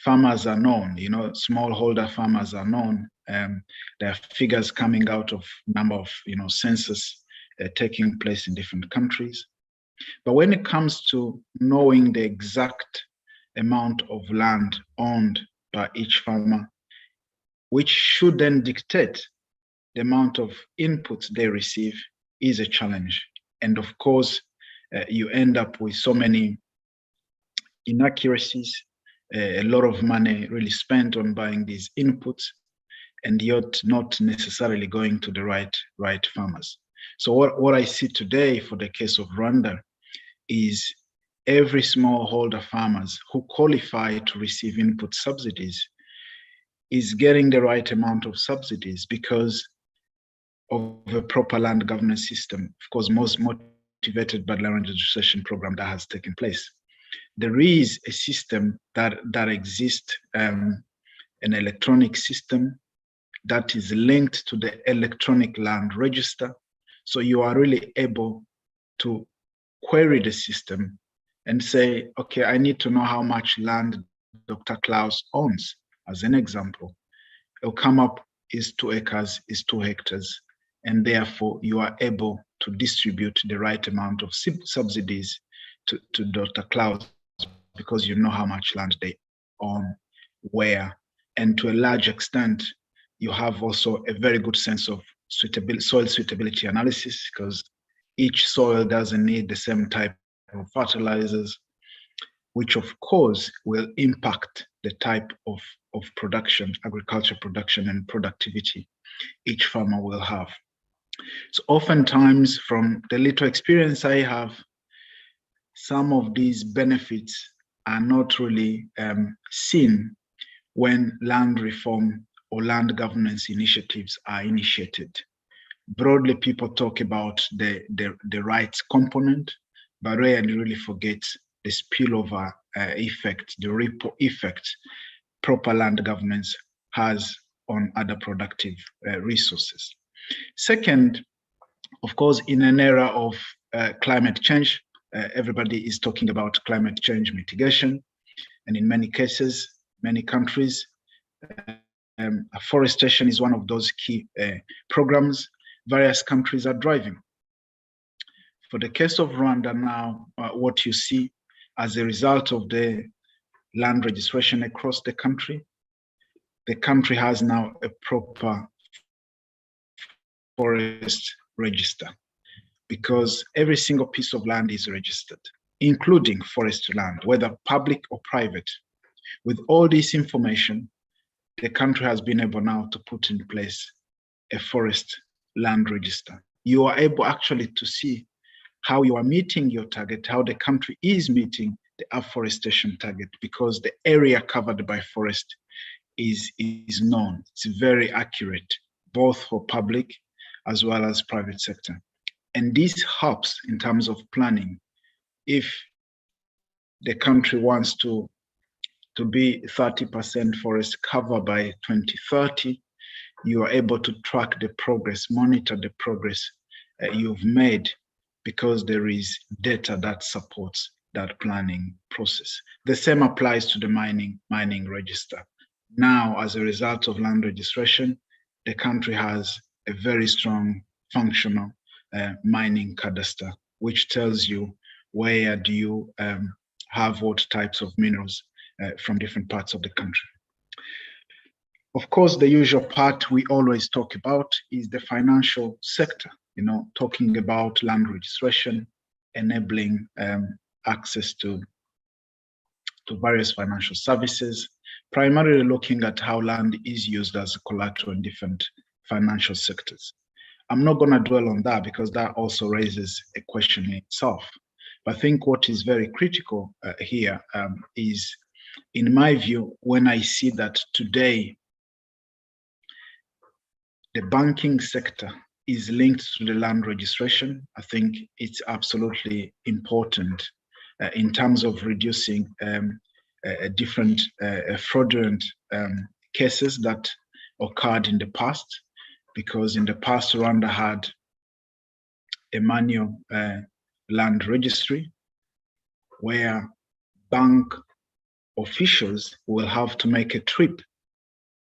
farmers are known, smallholder farmers are known. There are figures coming out of number of, census taking place in different countries. But when it comes to knowing the exact amount of land owned by each farmer, which should then dictate the amount of inputs they receive, is a challenge. And of course, you end up with so many inaccuracies, a lot of money really spent on buying these inputs, and yet not necessarily going to the right farmers. So what I see today for the case of Rwanda is every smallholder farmers who qualify to receive input subsidies is getting the right amount of subsidies because of a proper land governance system, of course, most motivated by the land registration program that has taken place. There is a system that exists, an electronic system that is linked to the electronic land register. So you are really able to query the system and say, okay, I need to know how much land Dr. Klaus owns, as an example. It'll come up is 2 acres, is 2 hectares, and therefore you are able to distribute the right amount of subsidies to Dr. Klaus because you know how much land they own, where, and to a large extent, you have also a very good sense of soil suitability analysis because each soil doesn't need the same type of fertilizers, which of course will impact the type of production, agriculture production and productivity each farmer will have. So oftentimes, from the little experience I have, some of these benefits are not really seen when land reform or land governance initiatives are initiated. Broadly, people talk about the rights component, but rarely really forget the spillover effect, the ripple effect proper land governance has on other productive resources. Second, of course, in an era of climate change, everybody is talking about climate change mitigation. And in many cases, many countries, afforestation is one of those key programs various countries are driving. For the case of Rwanda now, what you see as a result of the land registration across the country has now a proper forest register because every single piece of land is registered, including forest land, whether public or private. With all this information, the country has been able now to put in place a forest land register. You are able actually to see how you are meeting your target, how the country is meeting the afforestation target, because the area covered by forest is known. It's very accurate, both for public as well as private sector. And this helps in terms of planning. If the country wants to be 30% forest cover by 2030, you are able to track the progress, monitor the progress you've made, because there is data that supports that planning process. The same applies to the mining register. Now, as a result of land registration, the country has a very strong functional mining cadastre, which tells you where do you have what types of minerals from different parts of the country. Of course, the usual part we always talk about is the financial sector, talking about land registration, enabling access to various financial services, primarily looking at how land is used as collateral in different financial sectors. I'm not going to dwell on that because that also raises a question in itself. But I think what is very critical here is, in my view, when I see that today the banking sector is linked to the land registration, I think it's absolutely important in terms of reducing different fraudulent cases that occurred in the past, because in the past Rwanda had a manual land registry where bank officials will have to make a trip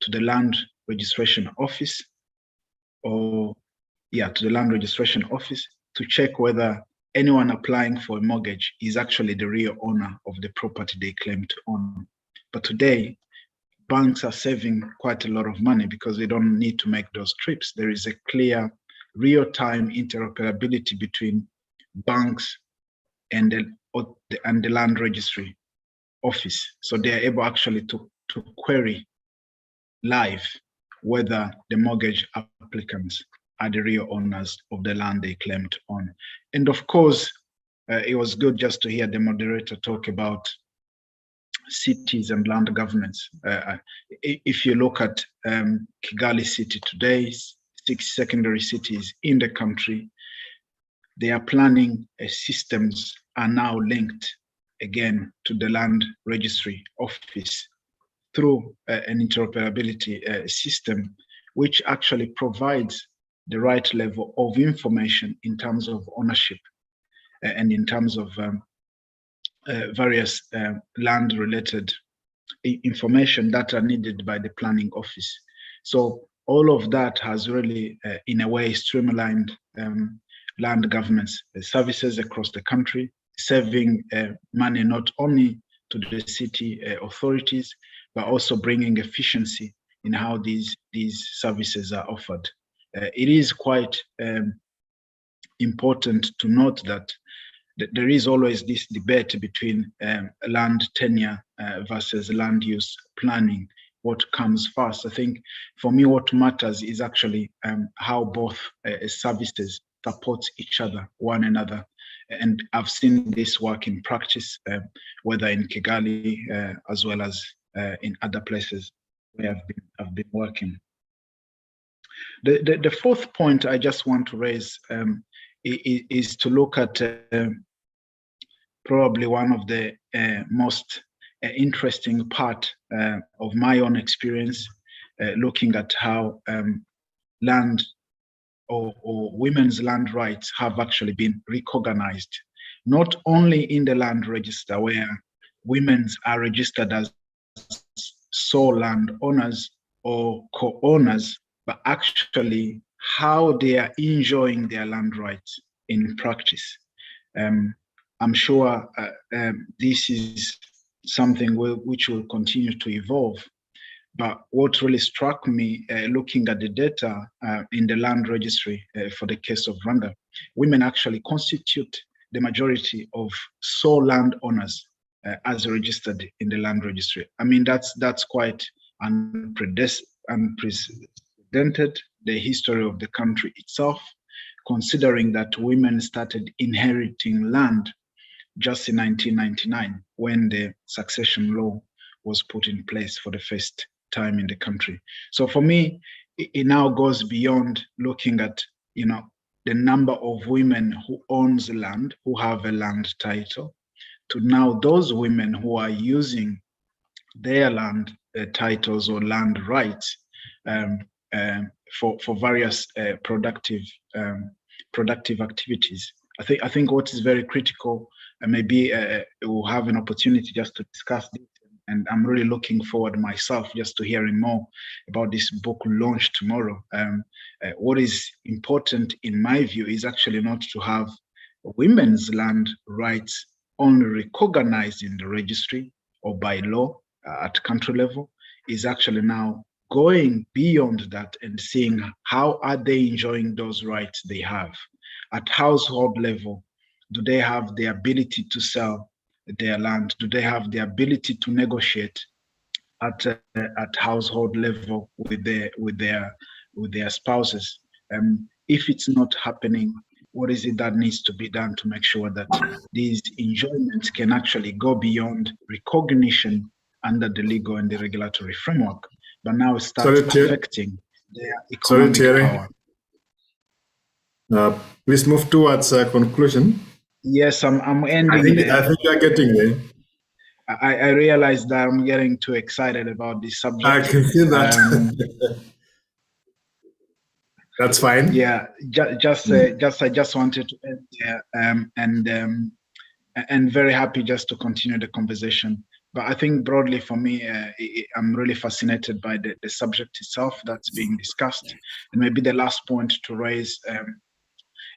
to the land registration office to the land registration office to check whether anyone applying for a mortgage is actually the real owner of the property they claim to own. But today, banks are saving quite a lot of money because they don't need to make those trips. There is a clear real-time interoperability between banks and the land registry office. So they are able actually to query live whether the mortgage applicants are the real owners of the land they claim to own. And of course, it was good just to hear the moderator talk about cities and land governments. If you look at Kigali city today, 6 secondary cities in the country, their planning systems are now linked again to the land registry office through an interoperability system, which actually provides the right level of information in terms of ownership and in terms of various land-related information that are needed by the planning office. So all of that has really, in a way, streamlined land governance services across the country, saving money not only to the city authorities, but also bringing efficiency in how these services are offered. It is quite important to note that there is always this debate between land tenure versus land use planning. What comes first? I think for me, what matters is actually how both services support each other, one another. And I've seen this work in practice, whether in Kigali as well as in other places where I've been working. The fourth point I just want to raise is to look at probably one of the most interesting part of my own experience, looking at how land or women's land rights have actually been recognized, not only in the land register where women are registered as sole land owners or co-owners, but actually how they are enjoying their land rights in practice. I'm sure this is something which will continue to evolve. But what really struck me looking at the data in the land registry for the case of Rwanda, women actually constitute the majority of sole land owners as registered in the land registry. I mean, that's quite unprecedented, the history of the country itself, considering that women started inheriting land just in 1999 when the succession law was put in place for the first time in the country. So for me, it now goes beyond looking at, you know, the number of women who owns land, who have a land title, to now those women who are using their land titles or land rights for various productive activities. I think what is very critical, and maybe we'll have an opportunity just to discuss this, and I'm really looking forward myself just to hearing more about this book launch tomorrow. What is important in my view is actually not to have women's land rights only recognized in the registry or by law at country level, is actually now going beyond that and seeing how are they enjoying those rights they have. At household level, do they have the ability to sell their land? Do they have the ability to negotiate at household level with their spouses? If it's not happening, what is it that needs to be done to make sure that these enjoyments can actually go beyond recognition under the legal and the regulatory framework, but now start affecting their economic power? Please move towards conclusion. Yes, I'm ending there. I think you're getting there. I realize that I'm getting too excited about this subject. I can see that. That's fine. Yeah, I just wanted to end there, and very happy just to continue the conversation. But I think broadly for me, I'm really fascinated by the subject itself that's being discussed. And maybe the last point to raise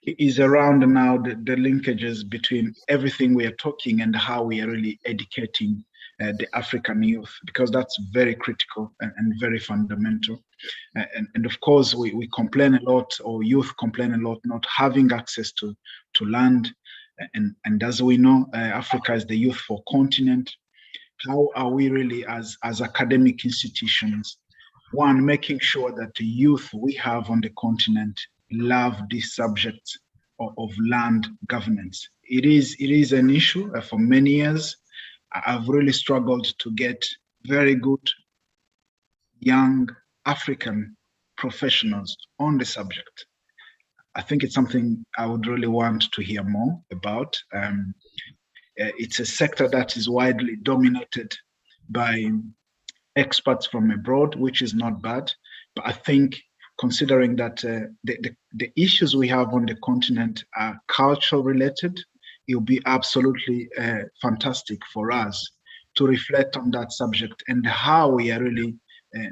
is around now the linkages between everything we are talking and how we are really educating the African youth, because that's very critical and very fundamental. And of course, we complain a lot, or youth complain a lot, not having access to land. And as we know, Africa is the youthful continent. How are we really, as academic institutions, one, making sure that the youth we have on the continent love this subject of land governance? It is an issue for many years, I've really struggled to get very good young African professionals on the subject. I think it's something I would really want to hear more about. It's a sector that is widely dominated by experts from abroad, which is not bad. But I think considering that the issues we have on the continent are cultural related, it will be absolutely fantastic for us to reflect on that subject and how we are really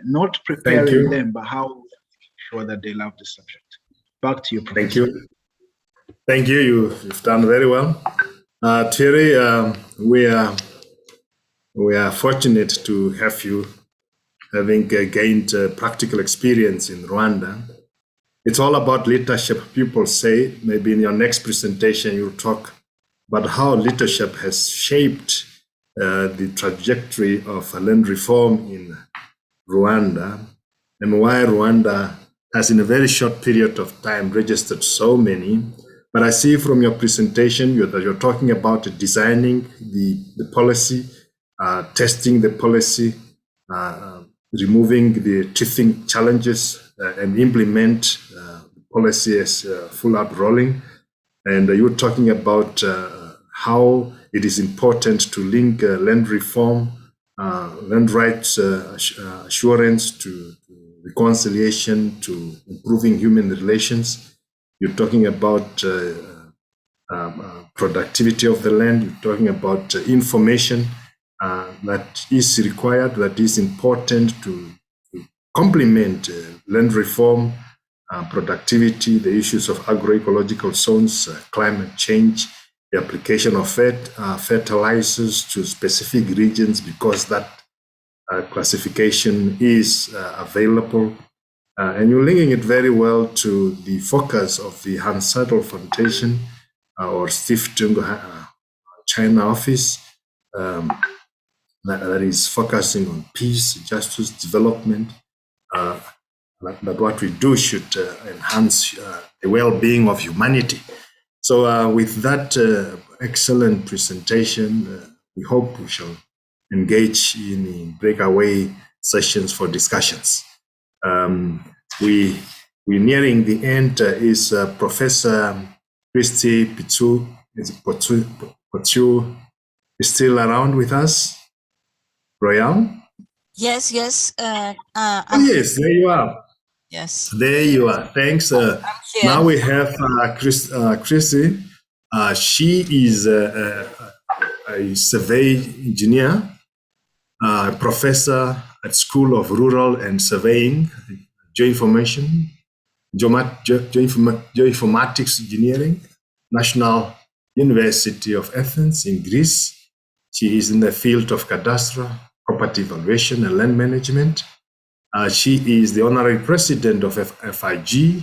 not preparing them, but how we are making sure that they love the subject. Back to you, Professor. Thank you. Thank you. You've done very well. Thierry, we are fortunate to have you having gained practical experience in Rwanda. It's all about leadership. People say, maybe in your next presentation, you'll talk about how leadership has shaped the trajectory of land reform in Rwanda, and why Rwanda has in a very short period of time registered so many. But I see from your presentation that you're talking about designing the policy, testing the policy, removing the teething challenges, and implement policy as full out rolling. And you're talking about how it is important to link land reform, land rights assurance to reconciliation, to improving human relations. You're talking about productivity of the land. You're talking about information that is required, that is important to complement land reform, productivity, the issues of agroecological zones, climate change, the application of fertilizers to specific regions, because that classification is available. And you're linking it very well to the focus of the Hanns-Seidel Foundation or Stiftung China office that is focusing on peace, justice, development, that what we do should enhance the well-being of humanity. So with that excellent presentation, we hope we shall engage in breakaway sessions for discussions. We're nearing the end. Is Professor Christy Pichu is still around with us? Royal? Yes. Yes, there you are. Yes. There you are. Thanks. Now we have Christy. She is a survey engineer, professor at School of Rural and Surveying, Geoinformatics Engineering, National University of Athens in Greece. She is in the field of cadastral, property valuation, and land management. She is the honorary president of FIG,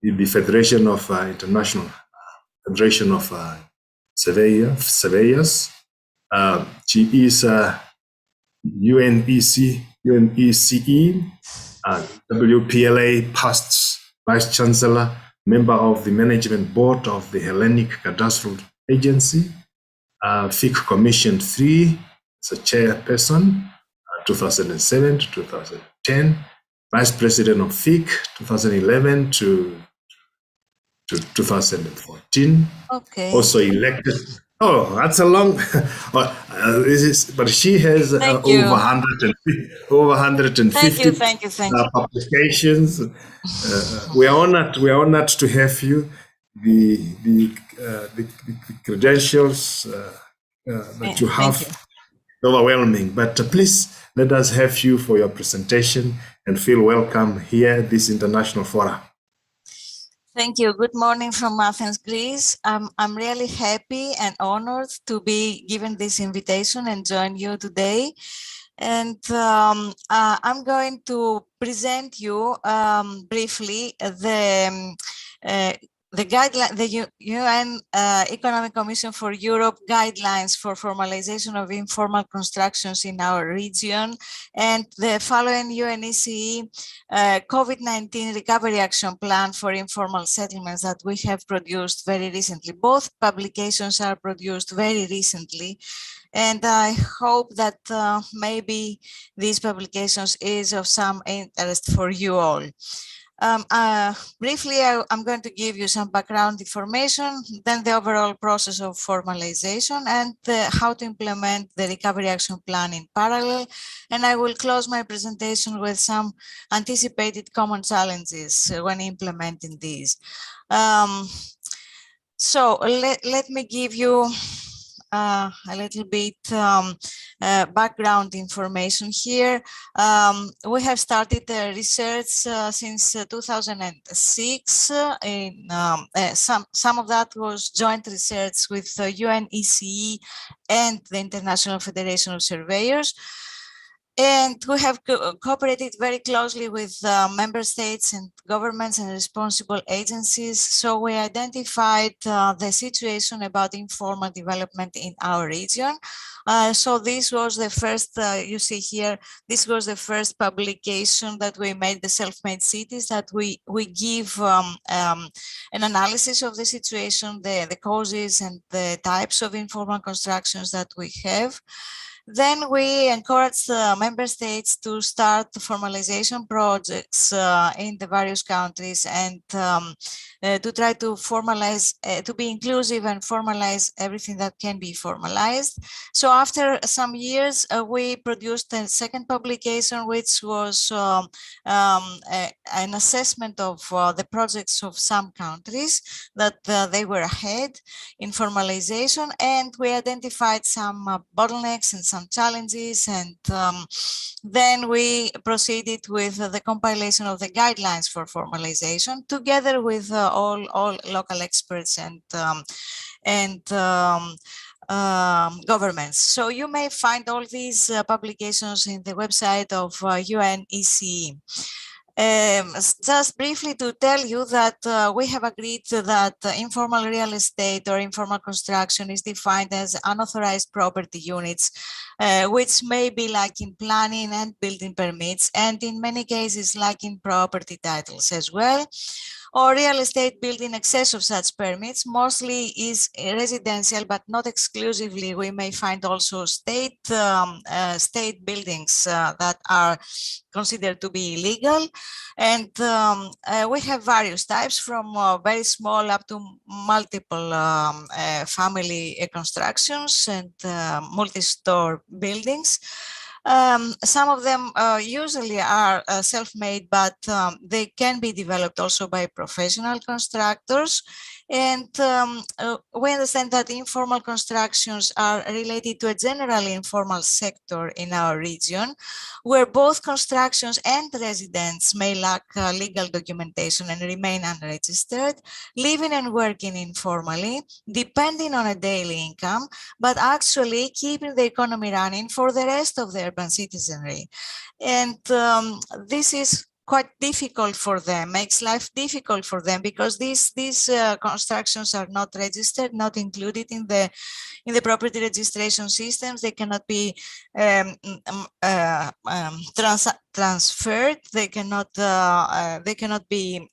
the Federation of International Federation of Surveyors. She is UNECE, WPLA past Vice Chancellor, member of the Management Board of the Hellenic Cadastral Agency, FIC Commission 3, as a chairperson, 2007 to 2010, Vice President of FIC, 2011 to 2014. Okay. Also elected. Oh, that's a long. But she has over 150 Thank you. publications. We are honored to have you. The credentials that you have, overwhelming. But please let us have you for your presentation and feel welcome here at this international forum. Thank you. Good morning from Athens, Greece. I'm really happy and honored to be given this invitation and join you today. And I'm going to present you briefly the guideline, the UN Economic Commission for Europe guidelines for formalization of informal constructions in our region, and the following UNECE COVID-19 recovery action plan for informal settlements that we have produced very recently. Both publications are produced very recently. And I hope that maybe these publications is of some interest for you all. Briefly, I'm going to give you some background information, then the overall process of formalization and how to implement the recovery action plan in parallel. And I will close my presentation with some anticipated common challenges when implementing these. So let me give you a little bit background information here. We have started research since 2006. Some of that was joint research with UNECE and the International Federation of Surveyors. And we have cooperated very closely with member states and governments and responsible agencies. So we identified the situation about informal development in our region. So this was the first, you see here, this was the first publication that we made, the Self-Made Cities, that we give an analysis of the situation, the causes and the types of informal constructions that we have. Then we encourage member states to start formalization projects in the various countries and to try to formalize, to be inclusive and formalize everything that can be formalized. So after some years, we produced a second publication, which was an assessment of the projects of some countries that they were ahead in formalization, and we identified some bottlenecks and some challenges, and then we proceeded with the compilation of the guidelines for formalization together with all local experts and governments. So you may find all these publications in the website of UNECE. Just briefly to tell you that we have agreed that informal real estate or informal construction is defined as unauthorized property units, which may be lacking planning and building permits, and in many cases lacking property titles as well, or real estate built in excess of such permits. Mostly is residential, but not exclusively. We may find also state buildings that are considered to be illegal. And we have various types, from very small up to multiple family constructions and multi-store buildings. Some of them usually are self-made, but they can be developed also by professional constructors. And we understand that informal constructions are related to a generally informal sector in our region, where both constructions and residents may lack legal documentation and remain unregistered, living and working informally, depending on a daily income, but actually keeping the economy running for the rest of the urban citizenry. And this is quite difficult for them, makes life difficult for them, because these constructions are not registered, not included in the property registration systems. They cannot be transferred. They cannot be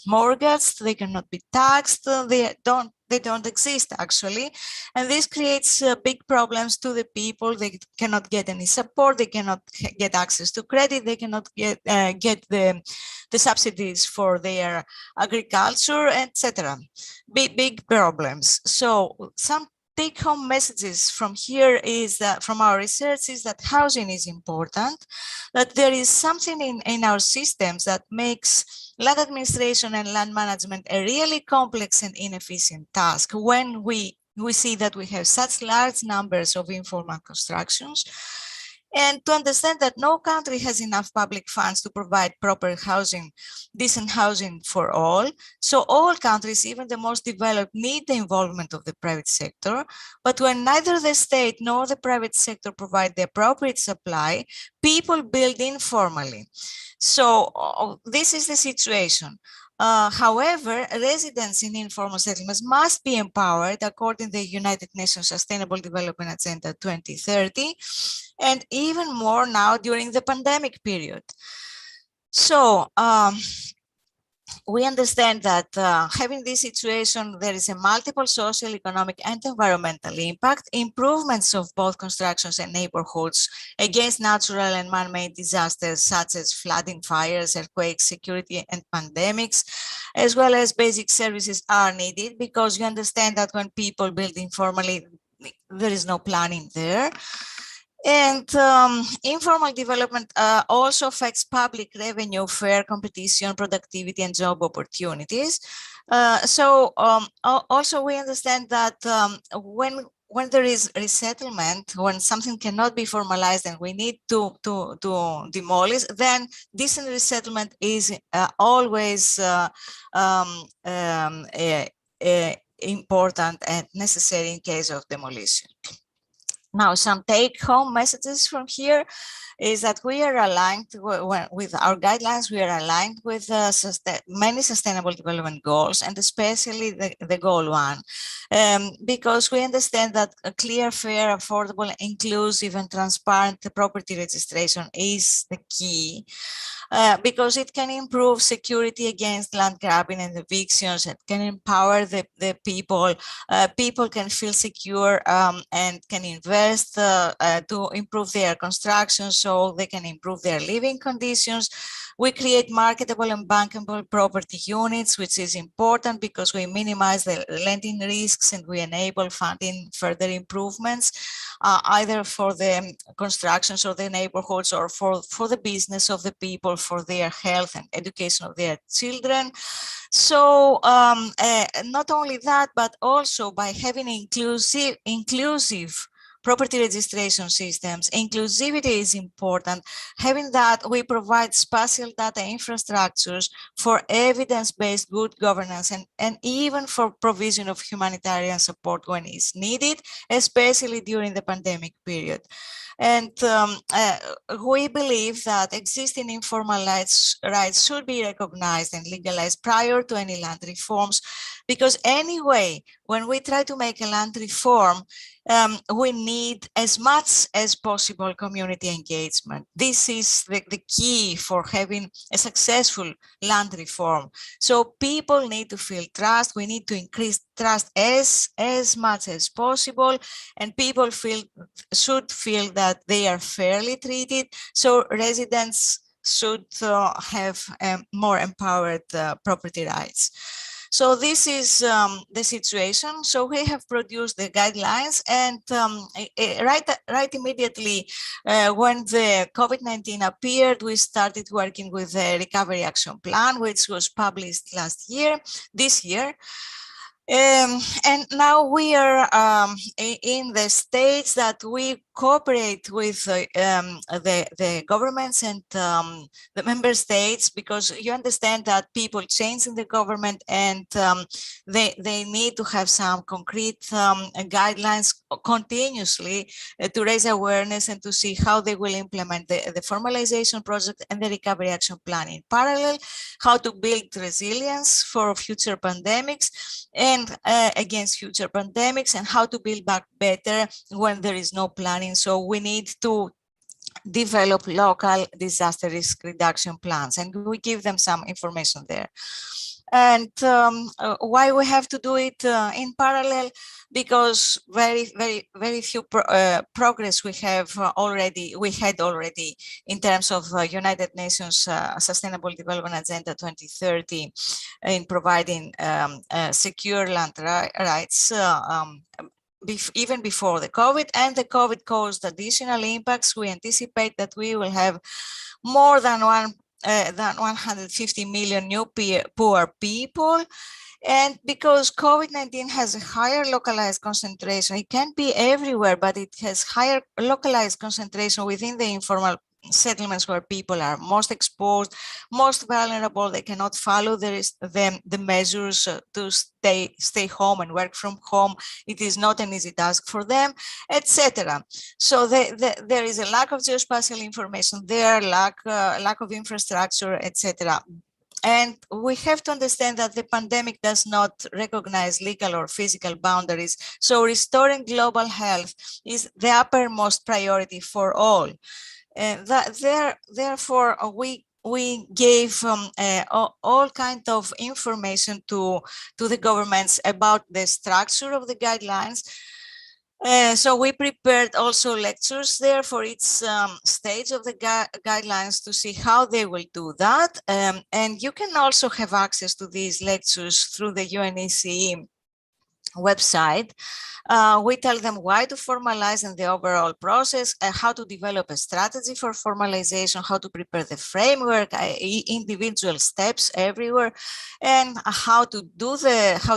mortgaged. They cannot be taxed. They don't exist actually, and this creates big problems to the people. They cannot get any support. They cannot get access to credit. They cannot get the subsidies for their agriculture, etc. Big problems. So some take-home messages from here is that, from our research, is that housing is important, that there is something in our systems that makes land administration and land management a really complex and inefficient task when we see that we have such large numbers of informal constructions. And to understand that no country has enough public funds to provide proper housing, decent housing for all. So all countries, even the most developed, need the involvement of the private sector. But when neither the state nor the private sector provide the appropriate supply, people build informally. So this is the situation. However, residents in informal settlements must be empowered according to the United Nations Sustainable Development Agenda 2030, and even more now during the pandemic period. So we understand that having this situation, there is a multiple social, economic, and environmental impact, improvements of both constructions and neighborhoods against natural and man-made disasters such as flooding, fires, earthquakes, security, and pandemics, as well as basic services are needed, because you understand that when people build informally, there is no planning there. And informal development also affects public revenue, fair competition, productivity, and job opportunities. Also we understand that when there is resettlement, when something cannot be formalized and we need to demolish, then decent resettlement is always important and necessary in case of demolition. Now, some take-home messages from here is that we are aligned with our guidelines. We are aligned with many sustainable development goals, and especially the goal 1, because we understand that a clear, fair, affordable, inclusive, and transparent property registration is the key. Because it can improve security against land grabbing and evictions. It can empower the people. People can feel secure and can invest to improve their construction so they can improve their living conditions. We create marketable and bankable property units, which is important because we minimize the lending risks and we enable funding further improvements, either for the constructions or the neighborhoods or for the business of the people, for their health and education of their children. So not only that, but also by having inclusive property registration systems, inclusivity is important. Having that, we provide spatial data infrastructures for evidence-based good governance and even for provision of humanitarian support when it's needed, especially during the pandemic period. And we believe that existing informal rights should be recognized and legalized prior to any land reforms, because anyway, when we try to make a land reform, we need as much as possible community engagement. This is the key for having a successful land reform. So people need to feel trust. We need to increase trust as much as possible, and people should feel that they are fairly treated. So residents should have more empowered property rights. So this is the situation. So we have produced the guidelines, and right immediately when the COVID-19 appeared, we started working with the Recovery Action Plan, which was published this year. And now we are in the stage that we cooperate with the governments and the member states, because you understand that people change in the government and they need to have some concrete guidelines continuously to raise awareness and to see how they will implement the formalization project and the recovery action plan in parallel, how to build resilience for future pandemics and against future pandemics, and how to build back better when there is no planning. So we need to develop local disaster risk reduction plans, and we give them some information there. And why we have to do it in parallel? Because very few progress we had already in terms of United Nations Sustainable Development Agenda 2030 in providing secure land rights even before the COVID, and the COVID caused additional impacts. We anticipate that we will have more than 150 million new poor people. And because COVID-19 has a higher localized concentration, it can be everywhere, but it has higher localized concentration within the informal settlements where people are most exposed, most vulnerable. They cannot follow the measures to stay home and work from home. It is not an easy task for them, etc. So there is a lack of geospatial information there, lack of infrastructure, etc. And we have to understand that the pandemic does not recognize legal or physical boundaries. So restoring global health is the uppermost priority for all. Therefore, we we gave all kind of information to the governments about the structure of the guidelines. So we prepared also lectures there for each stage of the guidelines to see how they will do that. And you can also have access to these lectures through the UNECE website. We tell them why to formalize in the overall process, how to develop a strategy for formalization, how to prepare the framework, individual steps everywhere, and how to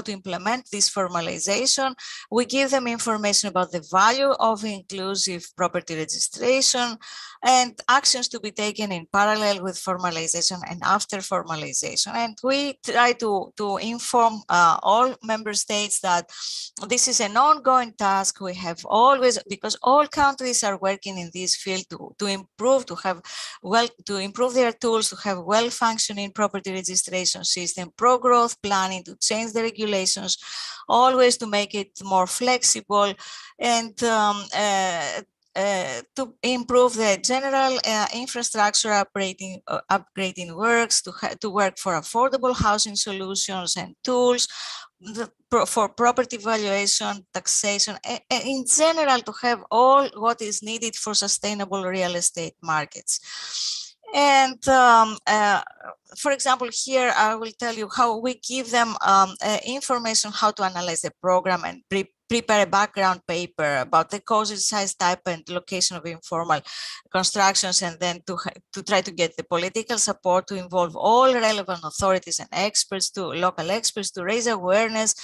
implement this formalization. We give them information about the value of inclusive property registration and actions to be taken in parallel with formalization and after formalization. And we try to inform all member states that this is an ongoing task. We have always, because all countries are working in this field to improve, to improve their tools, to have well-functioning property registration system, pro-growth planning, to change the regulations, always to make it more flexible, and to improve the general infrastructure upgrading works, to work for affordable housing solutions and tools, for property valuation, taxation, in general, to have all what is needed for sustainable real estate markets. And for example, here I will tell you how we give them information how to analyze the program and prepare a background paper about the causes, size, type, and location of informal constructions, and then to try to get the political support to involve all relevant authorities and experts, local experts, to raise awareness,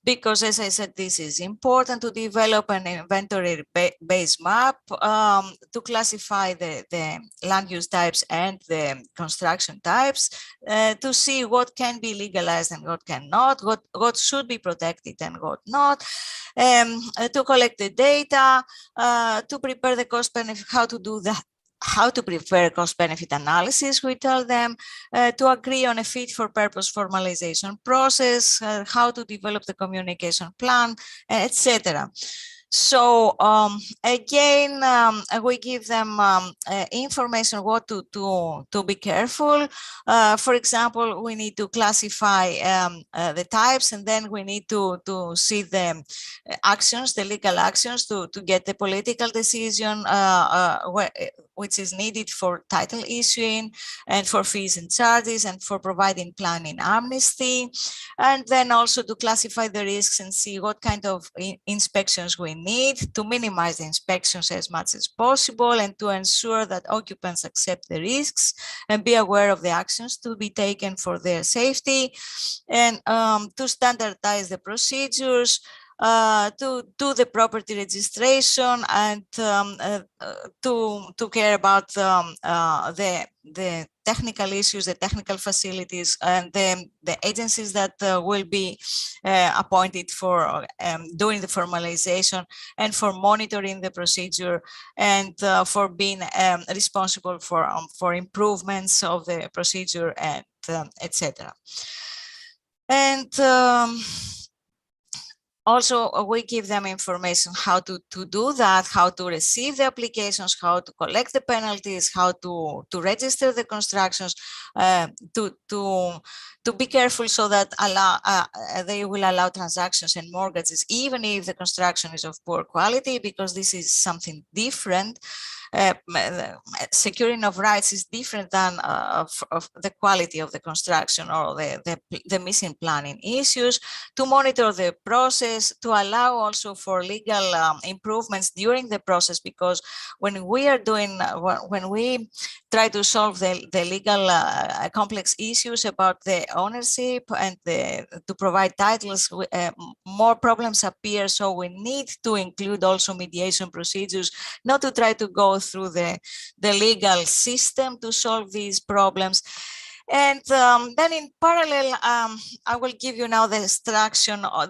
because as I said, this is important to develop an inventory-based map to classify the land use types and the construction types, to see what can be legalized and what cannot, what should be protected and what not, to collect the data, to prepare the cost benefit, how to prepare cost benefit analysis, we tell them, to agree on a fit for purpose formalization process, how to develop the communication plan, etc. So again, we give them information what to be careful. For example, we need to classify the types, and then we need to see the actions, the legal actions to get the political decision which is needed for title issuing and for fees and charges and for providing planning amnesty. And then also to classify the risks and see what kind of inspections we need to minimize the inspections as much as possible, and to ensure that occupants accept the risks and be aware of the actions to be taken for their safety, and to standardize the procedures, to do the property registration, and to care about the technical issues, the technical facilities, and the agencies that will be appointed for doing the formalization and for monitoring the procedure, and for being responsible for improvements of the procedure, and etc. And also, we give them information how to do that, how to receive the applications, how to collect the penalties, how to register the constructions, to be careful so that they will allow transactions and mortgages, even if the construction is of poor quality, because this is something different. Securing of rights is different than of the quality of the construction or the missing planning issues, to monitor the process, to allow also for legal improvements during the process, because when we are doing, when we try to solve the legal complex issues about the ownership and to provide titles, more problems appear. So we need to include also mediation procedures, not to try to go through the legal system to solve these problems. And then in parallel, I will give you now the structure of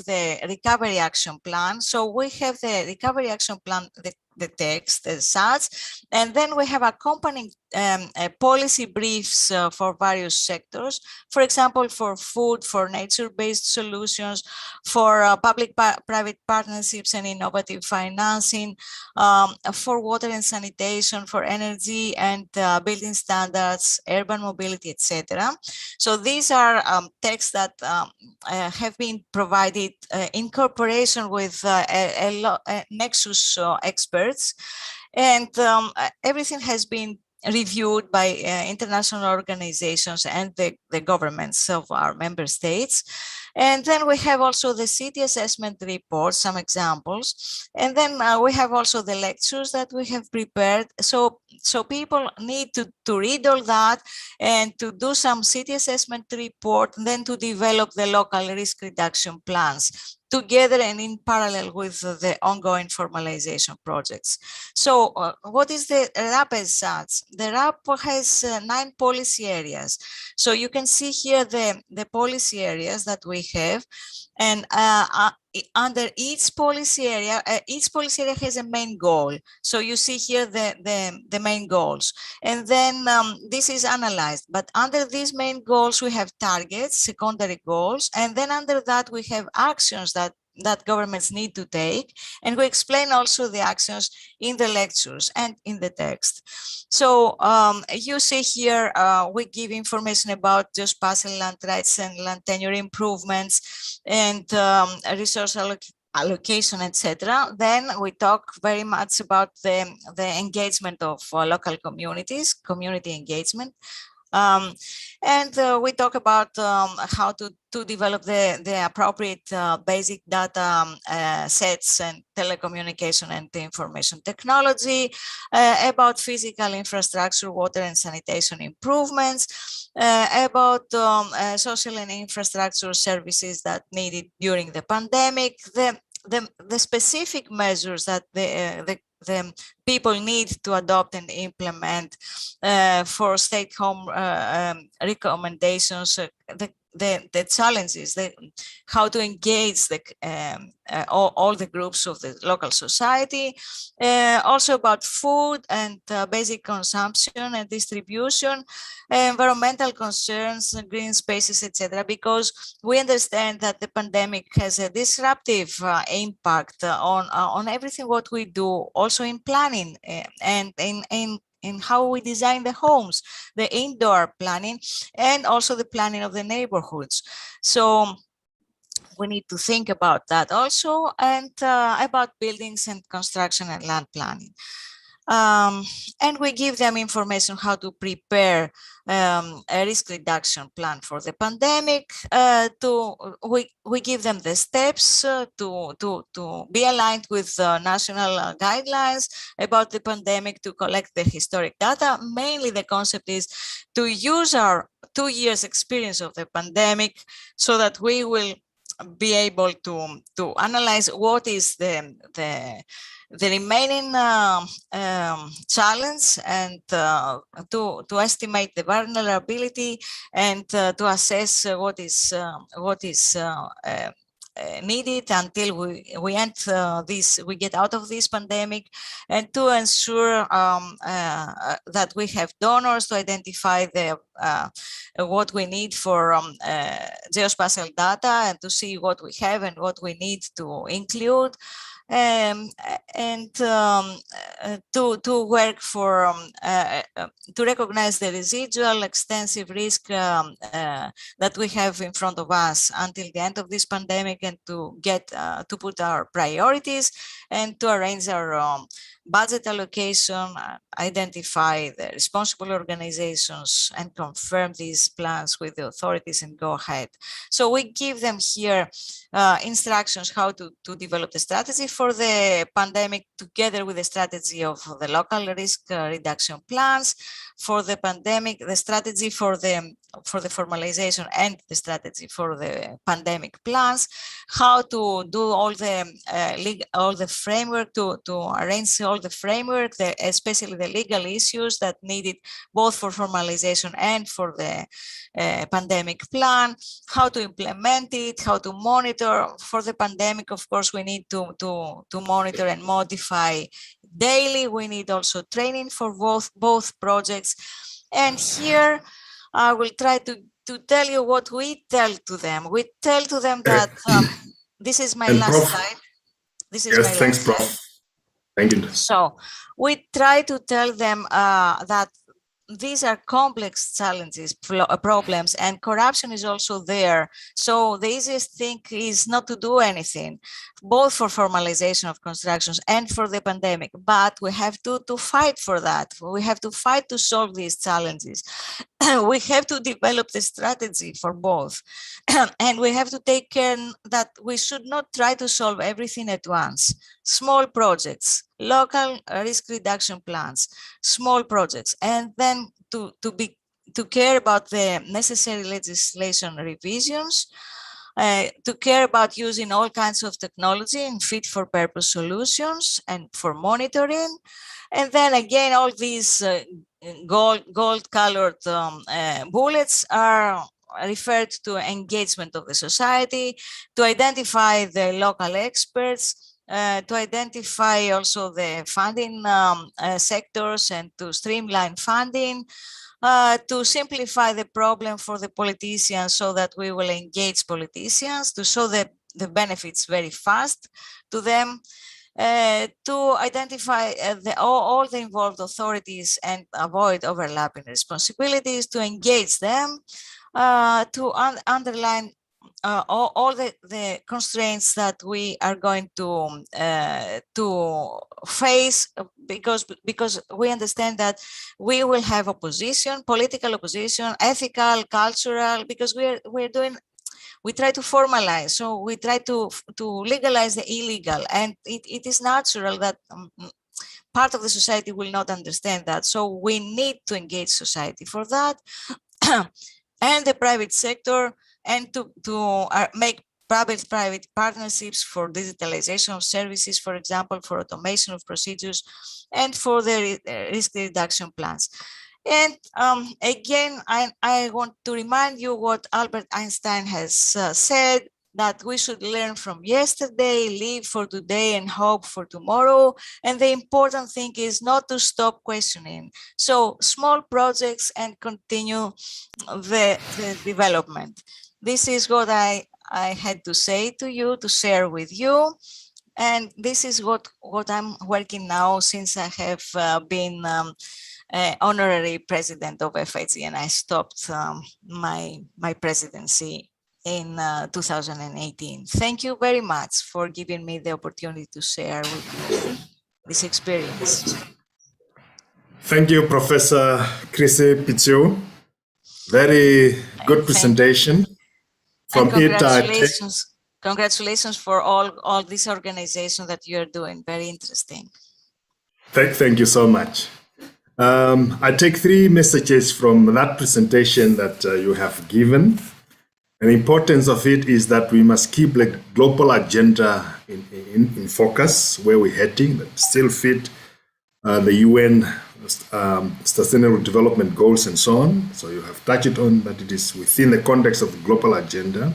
the recovery action plan. So we have the recovery action plan, the text as such. And then we have accompanying policy briefs for various sectors, for example, for food, for nature-based solutions, for public-private partnerships and innovative financing, for water and sanitation, for energy and building standards, urban mobility, etc. So these are texts that have been provided in cooperation with a nexus experts, and everything has been reviewed by international organizations and the governments of our member states. And then we have also the city assessment report, some examples. And then we have also the lectures that we have prepared. So people need to read all that and to do some city assessment report, and then to develop the local risk reduction plans together and in parallel with the ongoing formalization projects. So what is the RAP as such? The RAP has 9 policy areas. So you can see here the policy areas that we have, and under each policy area has a main goal. So you see here the main goals, and then this is analyzed. But under these main goals, we have targets, secondary goals, and then under that we have actions that governments need to take, and we explain also the actions in the lectures and in the text. So you see here we give information about geospatial land rights and land tenure improvements and resource allocation, etc. Then we talk very much about the engagement of local communities, community engagement. And we talk about how to develop the appropriate basic data sets and telecommunication and information technology, about physical infrastructure, water and sanitation improvements, about social and infrastructure services that needed during the pandemic, the specific measures that the people need to adopt and implement for stay-at-home recommendations, the challenges, how to engage all the groups of the local society, also about food and basic consumption and distribution, environmental concerns, green spaces, etc. Because we understand that the pandemic has a disruptive impact on everything what we do, also in planning and in how we design the homes, the indoor planning, and also the planning of the neighborhoods. So we need to think about that also, and about buildings and construction and land planning. And we give them information how to prepare a risk reduction plan for the pandemic. We give them the steps to be aligned with national guidelines about the pandemic, to collect the historic data. Mainly the concept is to use our 2 years experience of the pandemic so that we will be able to analyze what is the remaining challenge, and to estimate the vulnerability, and to assess what is needed until we end we get out of this pandemic, and to ensure that we have donors to identify what we need for geospatial data, and to see what we have and what we need to include. And to work for to recognize the residual extensive risk that we have in front of us until the end of this pandemic, and to get to put our priorities and to arrange our budget allocation, identify the responsible organizations, and confirm these plans with the authorities and go ahead. So we give them here instructions how to develop the strategy for the pandemic, together with the strategy of the local risk reduction plans for the pandemic, the strategy for the formalization, and the strategy for the pandemic plans, how to do all the framework, to arrange all the framework, especially the legal issues that needed both for formalization and for the pandemic plan, how to implement it, how to monitor. For the pandemic, of course, we need to monitor and modify daily. We need also training for both projects. And here I will try to tell you what we tell to them. We tell to them that this is my last slide. This is my thanks, last Prof. slide. Thank you. So we try to tell them that these are complex challenges, problems, and corruption is also there. So the easiest thing is not to do anything, both for formalization of constructions and for the pandemic. But we have to fight for that. We have to fight to solve these challenges. We have to develop the strategy for both. And we have to take care that we should not try to solve everything at once. Small projects, local risk reduction plans, small projects, and then to care about the necessary legislation revisions, to care about using all kinds of technology and fit for purpose solutions and for monitoring. And then again, all these gold colored bullets are referred to engagement of the society, to identify the local experts, to identify also the funding sectors and to streamline funding, to simplify the problem for the politicians so that we will engage politicians, to show the benefits very fast to them, to identify all the involved authorities and avoid overlapping responsibilities, to engage them, to underline all the constraints that we are going to face, because we understand that we will have opposition, political opposition, ethical, cultural, because we try to formalize, so we try to legalize the illegal, and it is natural that part of the society will not understand that. So we need to engage society for that, and the private sector, and to make private partnerships for digitalization of services, for example, for automation of procedures, and for the risk reduction plans. And again, I want to remind you what Albert Einstein has said, that we should learn from yesterday, live for today, and hope for tomorrow. And the important thing is not to stop questioning. So small projects and continue the development. This is what I had to say to you, to share with you. And this is what I'm working now, since I have been honorary president of FIG, and I stopped my presidency in 2018. Thank you very much for giving me the opportunity to share with you this experience. Thank you, Professor Chrissy Pichu. Very good presentation. From congratulations. Congratulations for all this organization that you're doing. Very interesting. Thank you so much. I take 3 messages from that presentation that you have given. And the importance of it is that we must keep the global agenda in focus, where we're heading, but still fit the UN Sustainable Development Goals and so on. So you have touched on that it is within the context of the global agenda.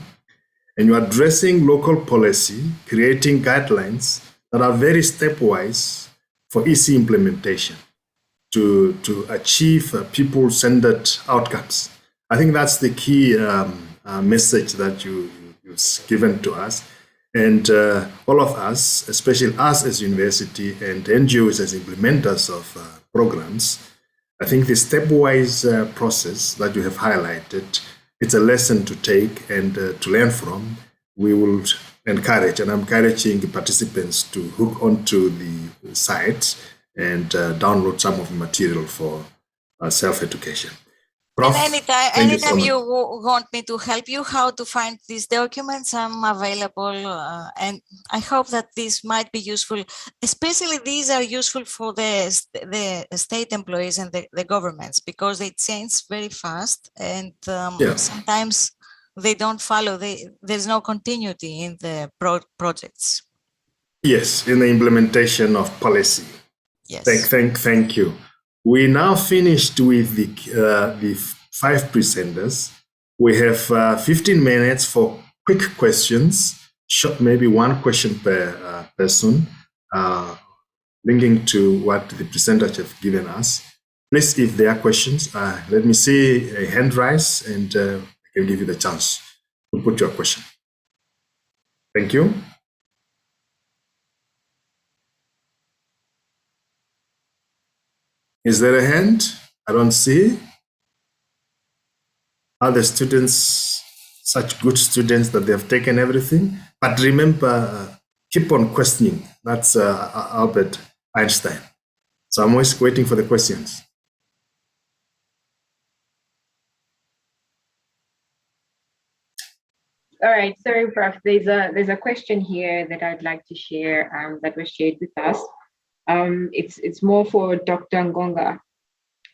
And you're addressing local policy, creating guidelines that are very stepwise for EC implementation to achieve people-centered outcomes. I think that's the key message that you've given to us. And all of us, especially us as university and NGOs as implementers of programs, I think the stepwise process that you have highlighted, it's a lesson to take and to learn from. We will encourage, and I'm encouraging the participants to hook onto the site and download some of the material for self-education. Prof, and anytime you want me to help you how to find these documents, I'm available. And I hope that this might be useful. Especially these are useful for the state employees and the governments, because they change very fast, and sometimes they don't follow. There's no continuity in the projects. Yes, in the implementation of policy. Yes. Thank you. We now finished with the 5 presenters. We have 15 minutes for quick questions, maybe 1 question per person, linking to what the presenters have given us. Please, if there are questions, let me see a hand rise, and I can give you the chance to put your question. Thank you. Is there a hand? I don't see. Are the students such good students that they have taken everything? But remember, keep on questioning. That's Albert Einstein. So I'm always waiting for the questions. All right, sorry, Prof. There's a question here that I'd like to share that was shared with us. It's more for Dr. Gonga.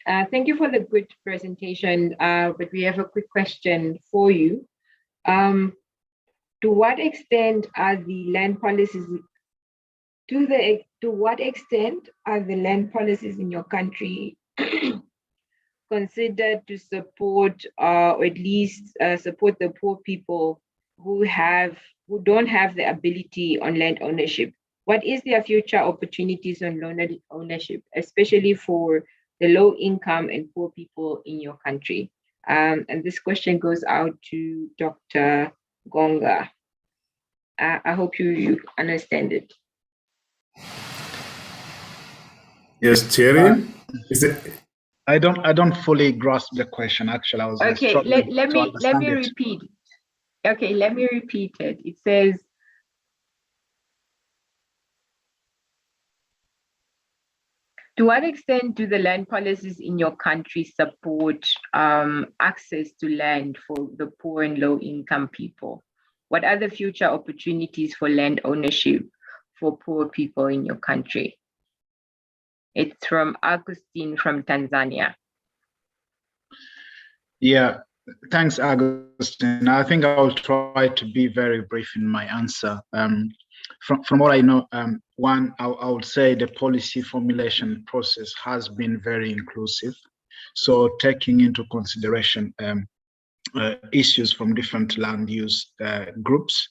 Thank you for the good presentation, but we have a quick question for you. To what extent are the land policies to what extent are the land policies in your country considered to support or at least support the poor people who don't have the ability on land ownership? What is their future opportunities on land ownership, especially for the low income and poor people in your country? And this question goes out to Dr. Gonga. I hope you understand it. Yes, Thierry. Is it? I don't fully grasp the question. Actually, I was okay. Let me repeat. Okay, let me repeat it. It says, to what extent do the land policies in your country support access to land for the poor and low income people? What are the future opportunities for land ownership for poor people in your country? It's from Agustin from Tanzania. Yeah, thanks, Agustin. I think I'll try to be very brief in my answer. From what I know, one, I would say the policy formulation process has been very inclusive. So taking into consideration issues from different land use groups.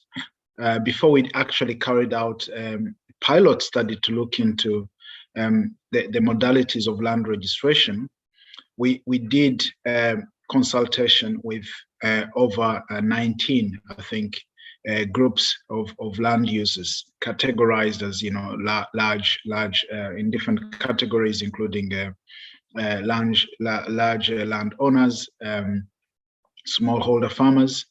Before we actually carried out a pilot study to look into the modalities of land registration, we did consultation with over 19, I think, groups of land users categorized as, large in different categories, including large landowners, smallholder farmers,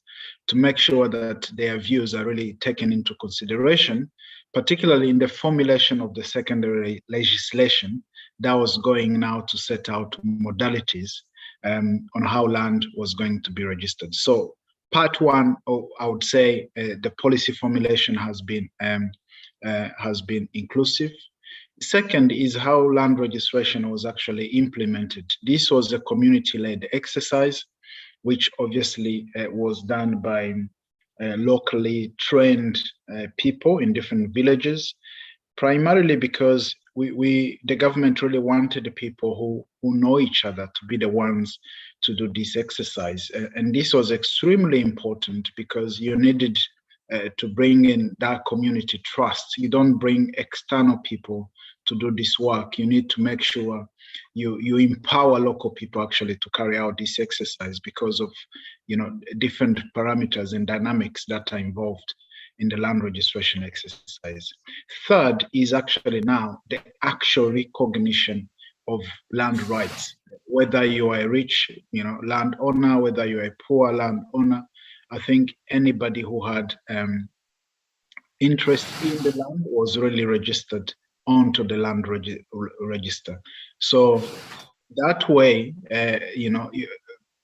to make sure that their views are really taken into consideration, particularly in the formulation of the secondary legislation that was going now to set out modalities on how land was going to be registered. So part one, I would say the policy formulation has been inclusive. Second is how land registration was actually implemented. This was a community-led exercise, which obviously was done by locally trained people in different villages, primarily because the government really wanted the people who know each other to be the ones to do this exercise. And this was extremely important because you needed to bring in that community trust. You don't bring external people to do this work. You need to make sure you empower local people actually to carry out this exercise because of different parameters and dynamics that are involved in the land registration exercise. Third is actually now the actual recognition of land rights, whether you are a rich landowner, whether you're a poor landowner. I think anybody who had interest in the land was really registered onto the land register. So that way,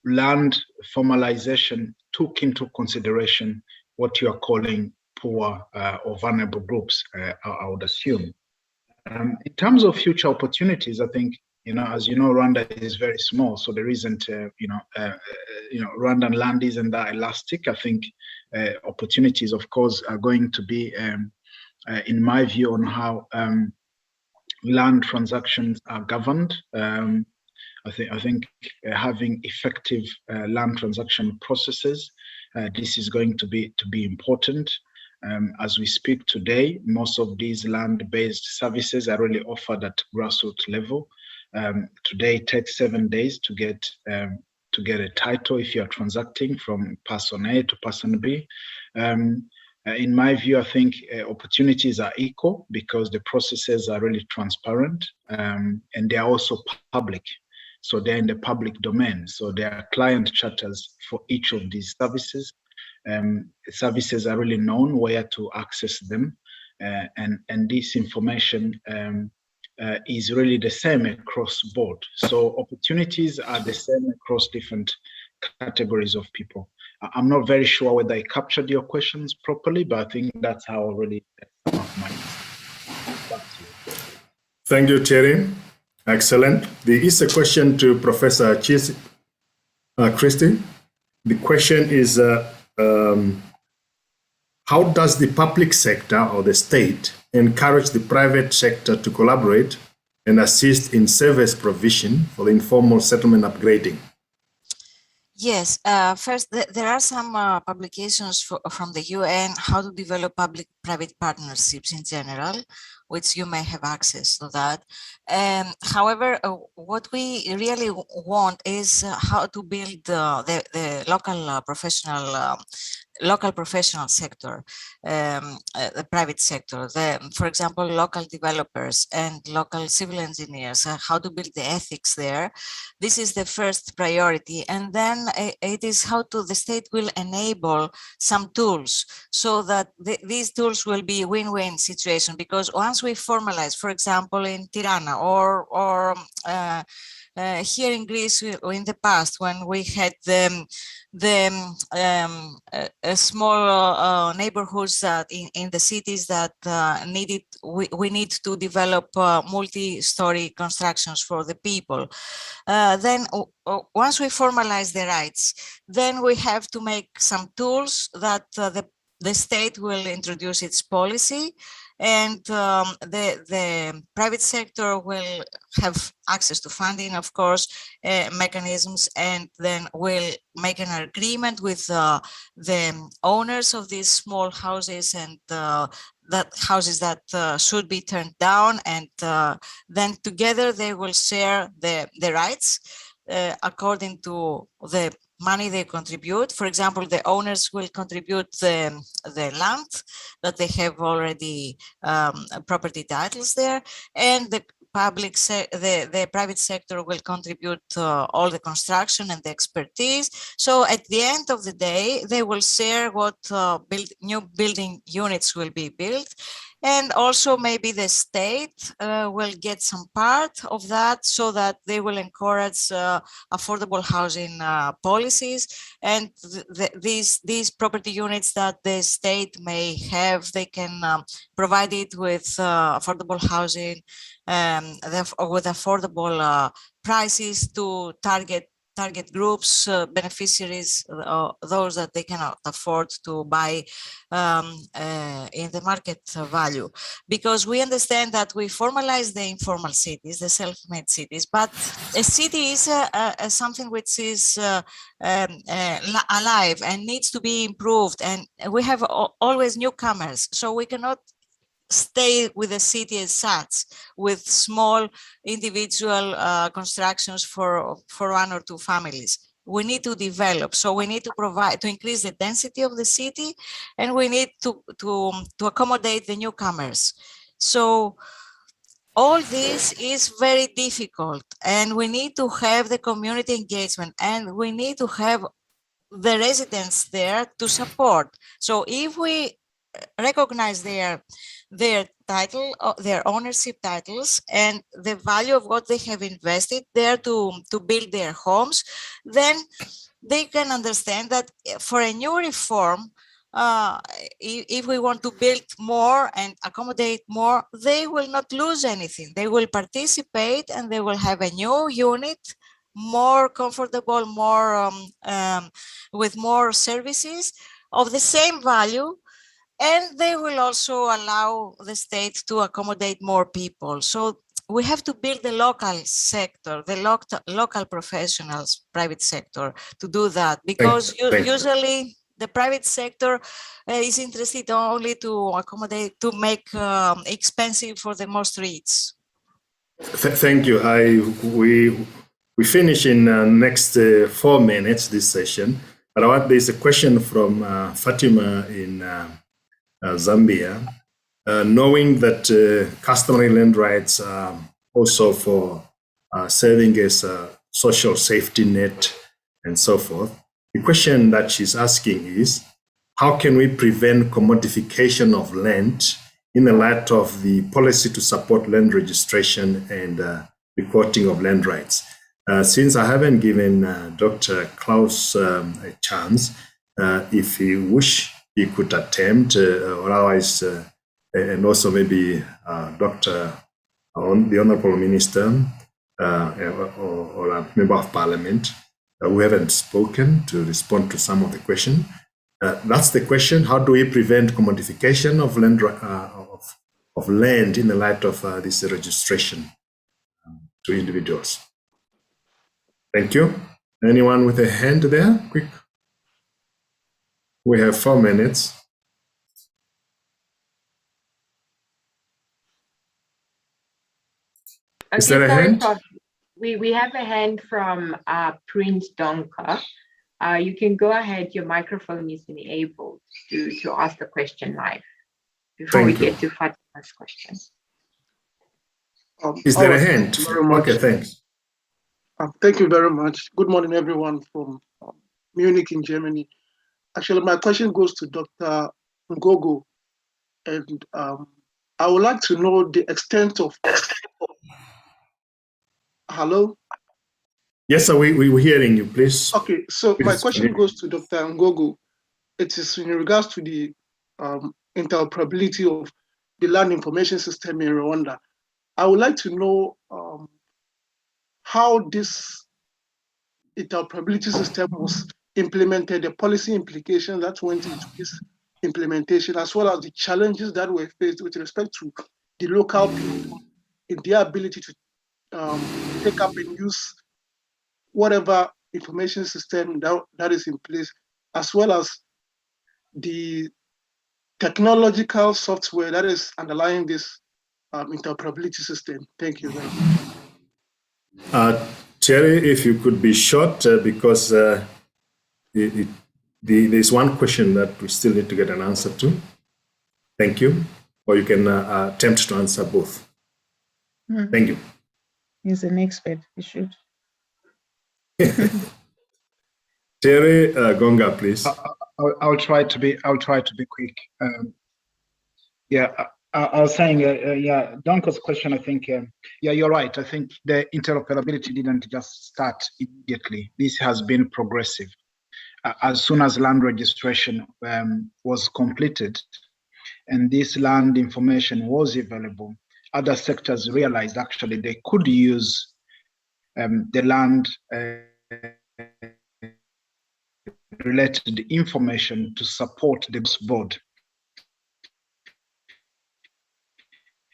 land formalization took into consideration what you are calling poor or vulnerable groups, I would assume. In terms of future opportunities, I think, as you know, Rwanda is very small, so there isn't, Rwandan land isn't that elastic. I think opportunities, of course, are going to be, in my view, on how land transactions are governed. I think having effective land transaction processes, this is going to be important. As we speak today, most of these land-based services are really offered at grassroots level. Today it takes 7 days to get a title if you are transacting from person A to person B. In my view, I think opportunities are equal because the processes are really transparent, and they are also public. So they're in the public domain. So there are client charters for each of these services. Services are really known where to access them, and this information is really the same across board. So opportunities are the same across different categories of people. I'm not very sure whether I captured your questions properly, but I think that's how I really sum up my answer. Thank you, Thierry. Excellent. There is a question to Professor Christie. The question is, how does the public sector or the state encourage the private sector to collaborate and assist in service provision for the informal settlement upgrading? Yes, first, there are some publications from the UN, how to develop public-private partnerships in general, which you may have access to that. However, what we really want is how to build the local professional sector, the private sector, for example, local developers and local civil engineers, how to build the ethics there. This is the first priority. And then it is how the state will enable some tools so that these tools will be win-win situation, because once we formalize, for example, in Tirana or here in Greece in the past, when we had small neighborhoods that in the cities that we need to develop multi-story constructions for the people. Then once we formalize the rights, then we have to make some tools that the state will introduce its policy, and the private sector will have access to funding, of course, mechanisms, and then will make an agreement with the owners of these small houses and that houses that should be turned down, and then together they will share the rights according to the money they contribute. For example, the owners will contribute the land that they have already property titles there, and the private sector will contribute all the construction and the expertise. So at the end of the day, they will share what new building units will be built. And also maybe the state will get some part of that, so that they will encourage affordable housing policies. And these property units that the state may have, they can provide it with affordable housing, with affordable prices to target groups, beneficiaries, those that they cannot afford to buy in the market value. Because we understand that we formalize the informal cities, the self-made cities, but a city is something which is alive and needs to be improved. And we have always newcomers, so we cannot stay with the city as such, with small individual constructions for 1 or 2 families. We need to develop, so we need to provide, to increase the density of the city, and we need to accommodate the newcomers. So all this is very difficult, and we need to have the community engagement, and we need to have the residents there to support. So if we recognize their title, their ownership titles, and the value of what they have invested there to build their homes, then they can understand that for a new reform, if we want to build more and accommodate more, they will not lose anything. They will participate, and they will have a new unit, more comfortable, more with more services of the same value. And they will also allow the state to accommodate more people. So we have to build the local sector, the local professionals, private sector, to do that. Because usually the private sector is interested only to accommodate, to make expensive for the most rich. Thank you. We finish in next 4 minutes this session, but there's a question from Fatima in Zambia. Knowing that customary land rights are also for serving as a social safety net and so forth, the question that she's asking is, how can we prevent commodification of land in the light of the policy to support land registration and recording of land rights? Since I haven't given Dr. Klaus a chance, if he wish, he could attempt, or otherwise, and also maybe the Honorable Minister or a Member of Parliament who haven't spoken to respond to some of the question. That's the question. How do we prevent commodification of land of land in the light of this registration to individuals? Thank you. Anyone with a hand there? Quick. We have 4 minutes. Okay, is there a hand? We have a hand from Prince Donka. You can go ahead. Your microphone is enabled to ask the question live before we get to Fatima's question. Is there a hand? Okay, thanks. Thank you very much. Good morning, everyone from Munich in Germany. Actually, my question goes to Dr. Ngogo, and I would like to know the extent of. Hello? Yes, sir, we're hearing you, please. Okay, so my question goes to Dr. Ngogo. It is in regards to the interoperability of the land information system in Rwanda. I would like to know how this interoperability system was implemented, the policy implications that went into this implementation, as well as the challenges that were faced with respect to the local people in their ability to take up and use whatever information system that is in place, as well as the technological software that is underlying this interoperability system. Thank you very much. Thierry, if you could be short, because there's one question that we still need to get an answer to. Thank you. Or you can attempt to answer both. Thank you. He's an expert. He should. Terry Gonga, please. I'll try to be quick. I was saying, Donko's question, I think, you're right. I think the interoperability didn't just start immediately. This has been progressive. As soon as land registration was completed and this land information was available, other sectors realized actually they could use the land related information to support the board.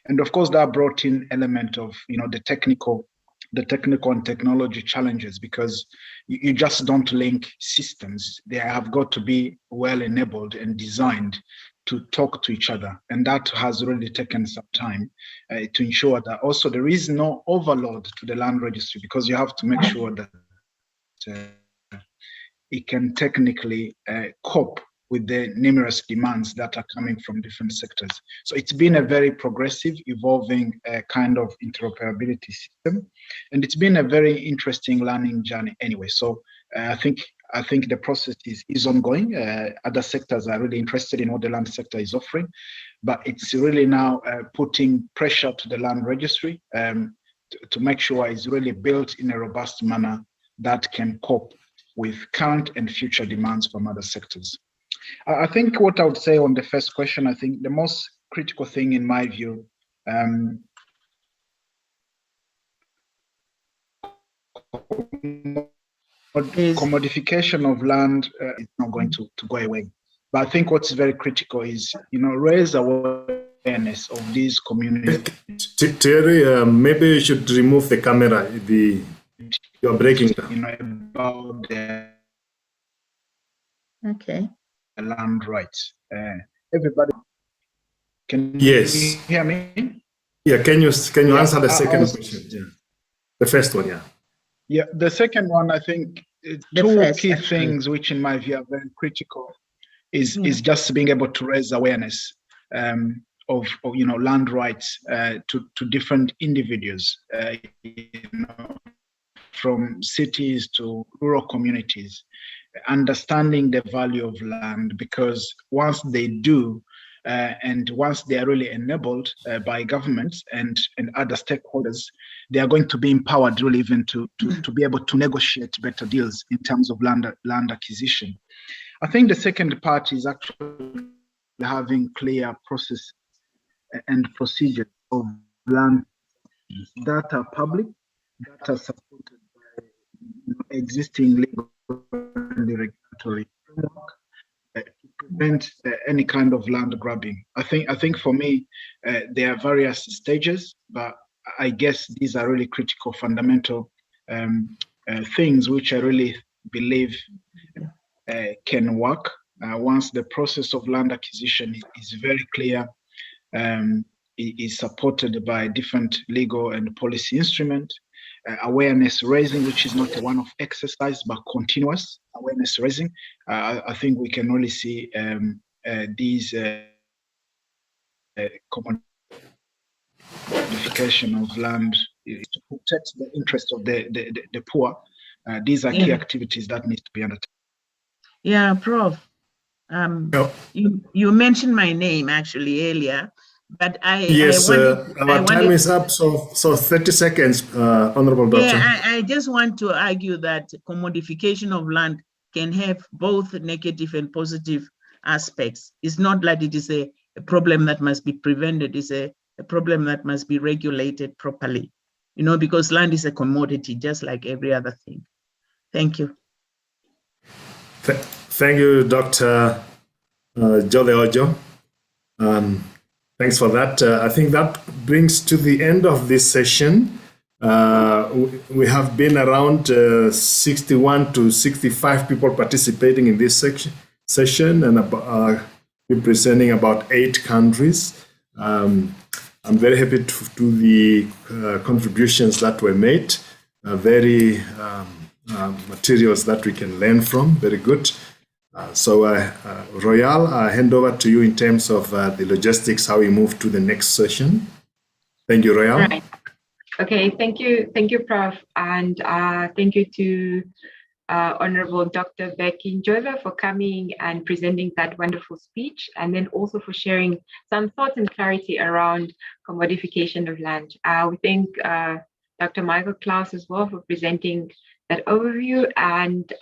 And of course, that brought in element of the technical and technology challenges, because you just don't link systems. They have got to be well enabled and designed to talk to each other, and that has really taken some time to ensure that also there is no overload to the land registry, because you have to make sure that it can technically cope with the numerous demands that are coming from different sectors. So it's been a very progressive, evolving kind of interoperability system, and it's been a very interesting learning journey anyway. So I think the process is ongoing. Other sectors are really interested in what the land sector is offering, but it's really now putting pressure to the land registry to make sure it's really built in a robust manner that can cope with current and future demands from other sectors. I think what I would say on the first question, I think the most critical thing in my view commodification of land is not going to go away. But I think what's very critical is, raise awareness of these communities. Terry, maybe you should remove the camera. You're breaking down. About the. Okay. land rights. Everybody, can Yes. you hear me? Yeah, can you answer the I second was- question? Yeah. The first one, yeah. Yeah, the second one, I think The two first, key actually. things which in my view are very critical is just being able to raise awareness of land rights to different individuals, from cities to rural communities, understanding the value of land, because once they do, and once they are really enabled by governments and other stakeholders, they are going to be empowered really even to be able to negotiate better deals in terms of land acquisition. I think the second part is actually having clear process and procedures of land that are public, that are supported by existing legal and regulatory framework to prevent any kind of land grabbing. I think for me, there are various stages, but I guess these are really critical, fundamental things which I really believe can work once the process of land acquisition is very clear, is supported by different legal and policy instruments. Awareness raising, which is not a one-off exercise, but continuous awareness raising. I think we can really see these commodification of land to protect the interests of the poor. These are key activities that need to be undertaken. Yeah, Prof. You mentioned my name actually earlier, but our time is up, so 30 seconds, Honorable Doctor. Yeah, I just want to argue that commodification of land can have both negative and positive aspects. It's not like it is a problem that must be prevented, it's a problem that must be regulated properly, because land is a commodity, just like every other thing. Thank you. Thank you, Dr. Jole Ojo. Thanks for that. I think that brings to the end of this session. We have been around 61 to 65 people participating in this session and representing about 8 countries. I'm very happy to the contributions that were made, very materials that we can learn from, very good. Royal, I hand over to you in terms of the logistics, how we move to the next session. Thank you, Royal. Right. Okay, thank you, Prof. And thank you to Honorable Dr. Becky Njova for coming and presenting that wonderful speech, and then also for sharing some thoughts and clarity around commodification of land. We thank Dr. Michael Klaus as well for presenting that overview, and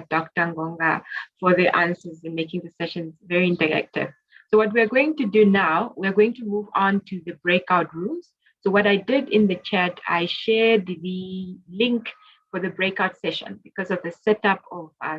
Dr. Gonga for the answers and making the sessions very interactive. So what we're going to do now, we're going to move on to the breakout rooms. So what I did in the chat, I shared the link for the breakout session because of the setup of